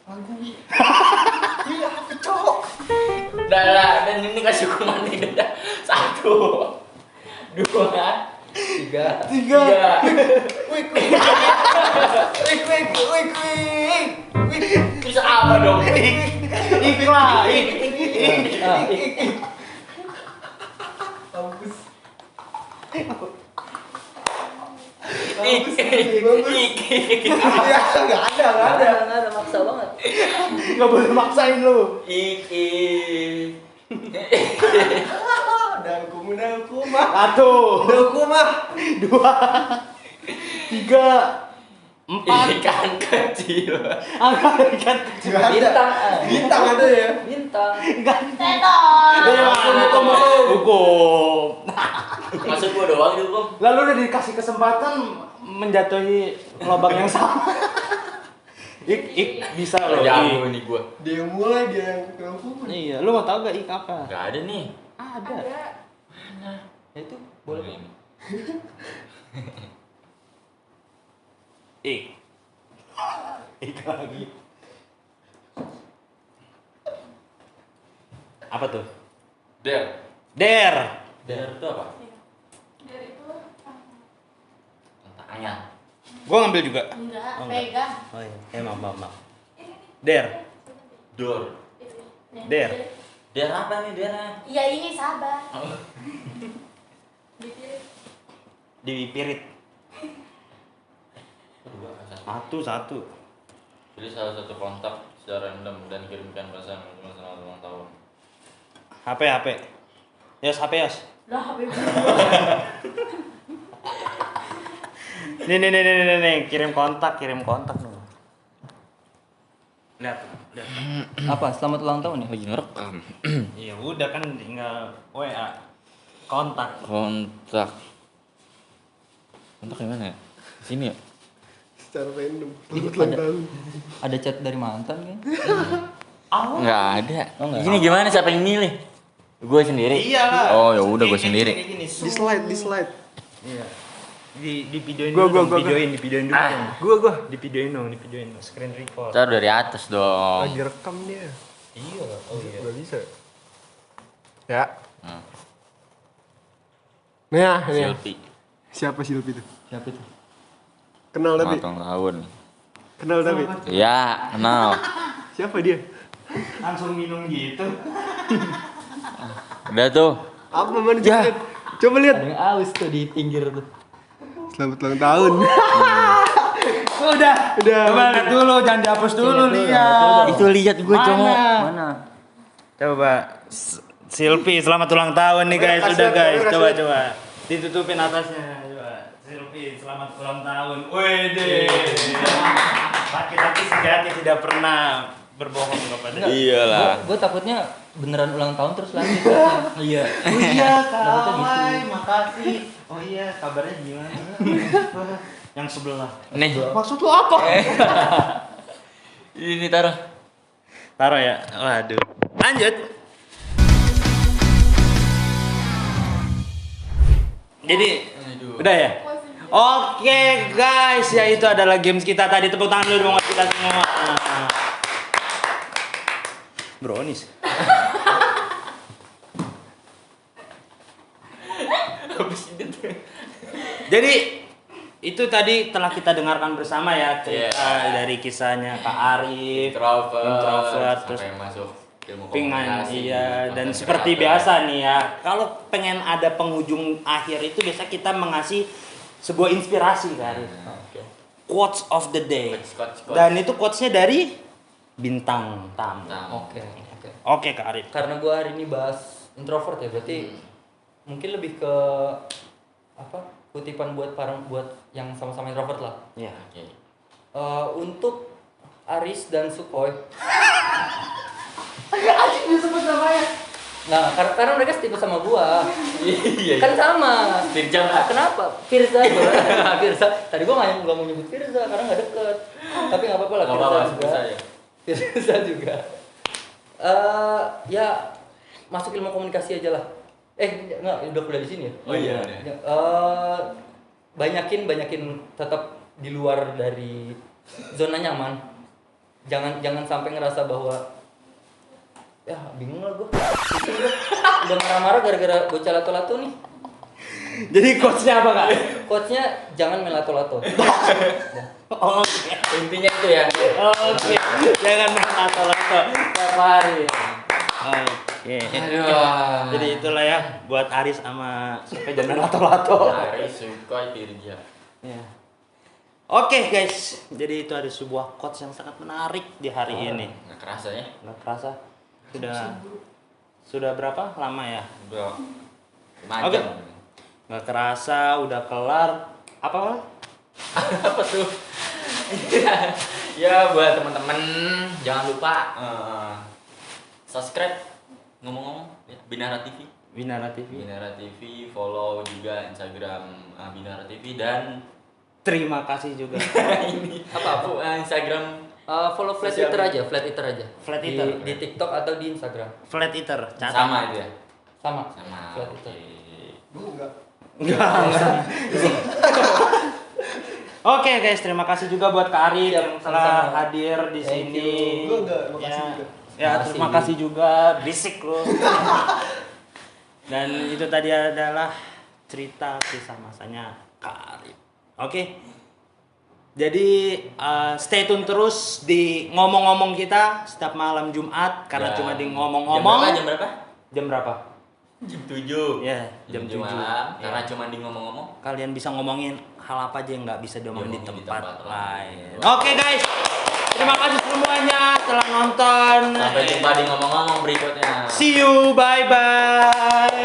[SPEAKER 6] Lagu Wi. Wi apa cok?
[SPEAKER 3] Udah, dan ini kasih hukuman nih, udah. 1, 2,
[SPEAKER 2] 3.
[SPEAKER 3] 3. Bisa apa dong?
[SPEAKER 1] Iklah.
[SPEAKER 6] Bagus. Ya enggak ada.
[SPEAKER 2] Nggak ada maksa banget.
[SPEAKER 1] Enggak boleh maksain lu.
[SPEAKER 6] Udah hukum mah.
[SPEAKER 1] 1,
[SPEAKER 6] Udah hukum mah.
[SPEAKER 1] 2, 3, 4.
[SPEAKER 3] Ikan kecil.
[SPEAKER 1] Ikan.
[SPEAKER 6] Juga ada.
[SPEAKER 2] Bintang.
[SPEAKER 6] Bintang ada ya.
[SPEAKER 2] Bintang.
[SPEAKER 1] Hukum.
[SPEAKER 3] Maksud gua doang itu, Bang.
[SPEAKER 1] Lalu udah dikasih kesempatan menjatuhi lubang yang sama. Ik bisa loh.
[SPEAKER 3] Jago nih gua.
[SPEAKER 6] Dia yang mulai, dia yang hukum.
[SPEAKER 1] Iya, lu mau tahu gak ik apa?
[SPEAKER 3] Enggak ada nih.
[SPEAKER 1] Ada.
[SPEAKER 2] Ya itu boleh.
[SPEAKER 1] Ik. Ik lagi. Apa tuh?
[SPEAKER 3] Der.
[SPEAKER 1] Der.
[SPEAKER 3] Der itu apa?
[SPEAKER 5] Dari itu
[SPEAKER 3] Tangan.
[SPEAKER 1] Gua ngambil juga.
[SPEAKER 7] Enggak,
[SPEAKER 1] Oh, enggak.
[SPEAKER 7] pegang.
[SPEAKER 1] Oh iya. Maaf. Der.
[SPEAKER 3] Dor.
[SPEAKER 1] Der.
[SPEAKER 3] Der apa nih dernya?
[SPEAKER 7] Iya ini sabar.
[SPEAKER 1] Dipirit. Satu.
[SPEAKER 3] Pilih salah satu kontak secara random dan kirimkan pesan untuk selamat ulang tahun.
[SPEAKER 1] HP. HP.
[SPEAKER 7] Lah HP gue.
[SPEAKER 1] Nih, kirim kontak dong. Lihat.
[SPEAKER 2] Apa? Selamat ulang tahun ya?
[SPEAKER 3] Lagi ngerekam.
[SPEAKER 1] Iya, udah kan tinggal WA. Kontak.
[SPEAKER 3] Kontak gimana ya? Sini ya?
[SPEAKER 6] Secara random.
[SPEAKER 2] Ada chat dari mantan kan?
[SPEAKER 3] Enggak ada.
[SPEAKER 2] Oh, nggak.
[SPEAKER 3] Gini gimana siapa yang milih? Gue sendiri.
[SPEAKER 1] Iyalah.
[SPEAKER 3] Oh, ya udah gue sendiri.
[SPEAKER 1] Kayak gini.
[SPEAKER 6] Di slide.
[SPEAKER 1] Iya. Di videoin
[SPEAKER 6] Gua,
[SPEAKER 1] dulu.
[SPEAKER 6] gua.
[SPEAKER 1] Videoin dulu. dong.
[SPEAKER 6] Gua.
[SPEAKER 1] Di videoin dong. Screen record.
[SPEAKER 3] Taruh dari atas dong.
[SPEAKER 6] Lagi rekam dia.
[SPEAKER 1] Iya. Oh iya.
[SPEAKER 6] Udah bisa. Ya.
[SPEAKER 3] Hmm.
[SPEAKER 6] Nah, ini.
[SPEAKER 3] Silpi.
[SPEAKER 6] Siapa Silpi itu?
[SPEAKER 2] Siapa itu?
[SPEAKER 6] Kenal tapi.
[SPEAKER 3] Matang tahun.
[SPEAKER 6] Kenal tapi.
[SPEAKER 3] Ya, kenal.
[SPEAKER 6] Siapa dia?
[SPEAKER 1] Langsung minum gitu.
[SPEAKER 3] Udah tuh.
[SPEAKER 6] Apa mana
[SPEAKER 3] Ya.
[SPEAKER 6] lihat? Coba lihat.
[SPEAKER 2] Ada yang aus tuh di pinggir tuh.
[SPEAKER 6] Selamat ulang tahun.
[SPEAKER 1] Udah.
[SPEAKER 6] Udah.
[SPEAKER 1] Coba lihat dulu, jangan dihapus dulu, lihat.
[SPEAKER 3] Itu lihat gue cowok.
[SPEAKER 2] Mana?
[SPEAKER 1] Coba Silpi, selamat ulang tahun nih guys.
[SPEAKER 6] Kasih
[SPEAKER 1] Udah
[SPEAKER 6] lihat,
[SPEAKER 1] guys,
[SPEAKER 6] kasih
[SPEAKER 1] coba
[SPEAKER 6] lihat.
[SPEAKER 1] ditutupin atasnya. Coba Silpi, selamat ulang tahun. Wede. Laki-laki sejati tidak pernah berbohong kepada.
[SPEAKER 3] Iyalah.
[SPEAKER 2] Gue takutnya beneran ulang tahun terus lanjut. Iya.
[SPEAKER 1] Oh iya,
[SPEAKER 2] Takutnya
[SPEAKER 1] kawan,
[SPEAKER 2] gitu.
[SPEAKER 1] makasih. Oh iya, kabarnya gimana? Yang sebelah.
[SPEAKER 3] Nih.
[SPEAKER 1] Maksud lu apa?
[SPEAKER 3] Ini taruh.
[SPEAKER 1] Taruh ya. Waduh. Lanjut. Jadi, udah ya? Oke guys, ya itu adalah games kita tadi. Tepuk tangan dulu buat kita semua. Brownies. Jadi itu tadi telah kita dengarkan bersama ya cerita dari kisahnya Kak Arif, introvert, terus
[SPEAKER 3] sampai masuk ilmu
[SPEAKER 1] pengen
[SPEAKER 3] komunikasi,
[SPEAKER 1] dan
[SPEAKER 3] content
[SPEAKER 1] seperti
[SPEAKER 3] creator.
[SPEAKER 1] biasa nih ya, kalau pengen ada penghujung akhir itu biasa kita mengasih sebuah inspirasi Kak Arif. Quotes of the day.
[SPEAKER 3] Quotes.
[SPEAKER 1] Dan itu quotesnya dari bintang tamu.
[SPEAKER 2] Oke.
[SPEAKER 1] Oke Kak Arif.
[SPEAKER 2] Karena gua hari ini bahas introvert ya, berarti mungkin lebih ke apa? Kutipan buat yang sama-sama introvert lah.
[SPEAKER 1] Ya.
[SPEAKER 3] Oke.
[SPEAKER 2] Untuk Aris dan Sukoy.
[SPEAKER 7] Disebut namanya.
[SPEAKER 2] Nah, karena mereka setipe sama gua.
[SPEAKER 3] Iya.
[SPEAKER 2] Kan sama.
[SPEAKER 3] Firza
[SPEAKER 2] Nah, kenapa? Firza. Firza. Tadi gua nggak mau nyebut Firza karena nggak deket. Tapi nggak apa-apa lah,
[SPEAKER 3] Nggak
[SPEAKER 2] Firza
[SPEAKER 3] apa-apa,
[SPEAKER 2] juga.
[SPEAKER 3] sebut saja.
[SPEAKER 2] Firza juga. Ya masuk ilmu komunikasi aja lah. Enggak, udah di sini ya.
[SPEAKER 3] Oh iya.
[SPEAKER 2] Banyakin tetap di luar dari zona nyaman. Jangan sampai ngerasa bahwa ya bingung lah gue. Udah marah-marah gara-gara bocah lato-lato nih.
[SPEAKER 1] Jadi quotesnya apa Kak?
[SPEAKER 2] Coachnya jangan main lato-lato.
[SPEAKER 1] Oke.
[SPEAKER 3] Intinya itu ya.
[SPEAKER 1] Oke. Jangan main lato-lato tiap hari. Oke.
[SPEAKER 3] Aduh.
[SPEAKER 1] Jadi itulah ya buat Aris sama sampai jangan lato-lato.
[SPEAKER 3] Hari suka Firza.
[SPEAKER 1] Ya. Oke guys, jadi itu ada sebuah quotes yang sangat menarik di hari ini.
[SPEAKER 3] Nggak kerasa ya.
[SPEAKER 1] Nggak kerasa sudah berapa lama ya?
[SPEAKER 3] Udah.
[SPEAKER 1] Oke.
[SPEAKER 3] Macam.
[SPEAKER 1] Nggak kerasa udah kelar apa?
[SPEAKER 3] Apa tuh? Ya buat teman-teman jangan lupa subscribe ngomong-ngomong ya, Binara TV.
[SPEAKER 1] Winara TV.
[SPEAKER 3] Binara TV, follow juga Instagram Binara TV dan
[SPEAKER 1] Terima kasih juga.
[SPEAKER 3] ini apa Instagram
[SPEAKER 2] Follow Flat
[SPEAKER 3] Sosial
[SPEAKER 2] Eater
[SPEAKER 3] media.
[SPEAKER 2] aja, Flat Eater aja.
[SPEAKER 1] Flat
[SPEAKER 2] Di-
[SPEAKER 1] Eater.
[SPEAKER 2] Di TikTok atau di Instagram.
[SPEAKER 1] Flat Eater. Catat.
[SPEAKER 3] sama itu ya.
[SPEAKER 2] Sama.
[SPEAKER 3] Oke.
[SPEAKER 2] Flat Eater.
[SPEAKER 1] Enggak. Oke guys, terima kasih juga buat Kak Arif
[SPEAKER 2] Siap,
[SPEAKER 1] yang telah
[SPEAKER 2] sama-sama.
[SPEAKER 1] hadir di
[SPEAKER 2] Thank
[SPEAKER 1] sini.
[SPEAKER 2] you.
[SPEAKER 6] Lu enggak, makasih
[SPEAKER 1] Ya,
[SPEAKER 6] juga.
[SPEAKER 1] ya
[SPEAKER 2] Makasih.
[SPEAKER 1] terima kasih juga, berisik lo. Dan itu tadi adalah cerita kisah masanya Kak Arif. Oke. Jadi stay tune terus di ngomong-ngomong kita setiap malam Jumat karena
[SPEAKER 3] Ya.
[SPEAKER 1] cuma di ngomong-ngomong.
[SPEAKER 3] Jam berapa?
[SPEAKER 1] Jam berapa?
[SPEAKER 3] Jam 7.
[SPEAKER 1] Ya, jam 7
[SPEAKER 3] malam karena
[SPEAKER 1] Ya.
[SPEAKER 3] cuma di ngomong-ngomong.
[SPEAKER 1] Kalian bisa ngomongin hal apa aja yang nggak bisa diomongin di
[SPEAKER 3] Diomongin di
[SPEAKER 1] tempat
[SPEAKER 3] tempat
[SPEAKER 1] lain.
[SPEAKER 3] lain.
[SPEAKER 1] Oke guys, terima kasih semuanya telah nonton.
[SPEAKER 3] Sampai jumpa di ngomong-ngomong berikutnya.
[SPEAKER 1] See you, bye bye.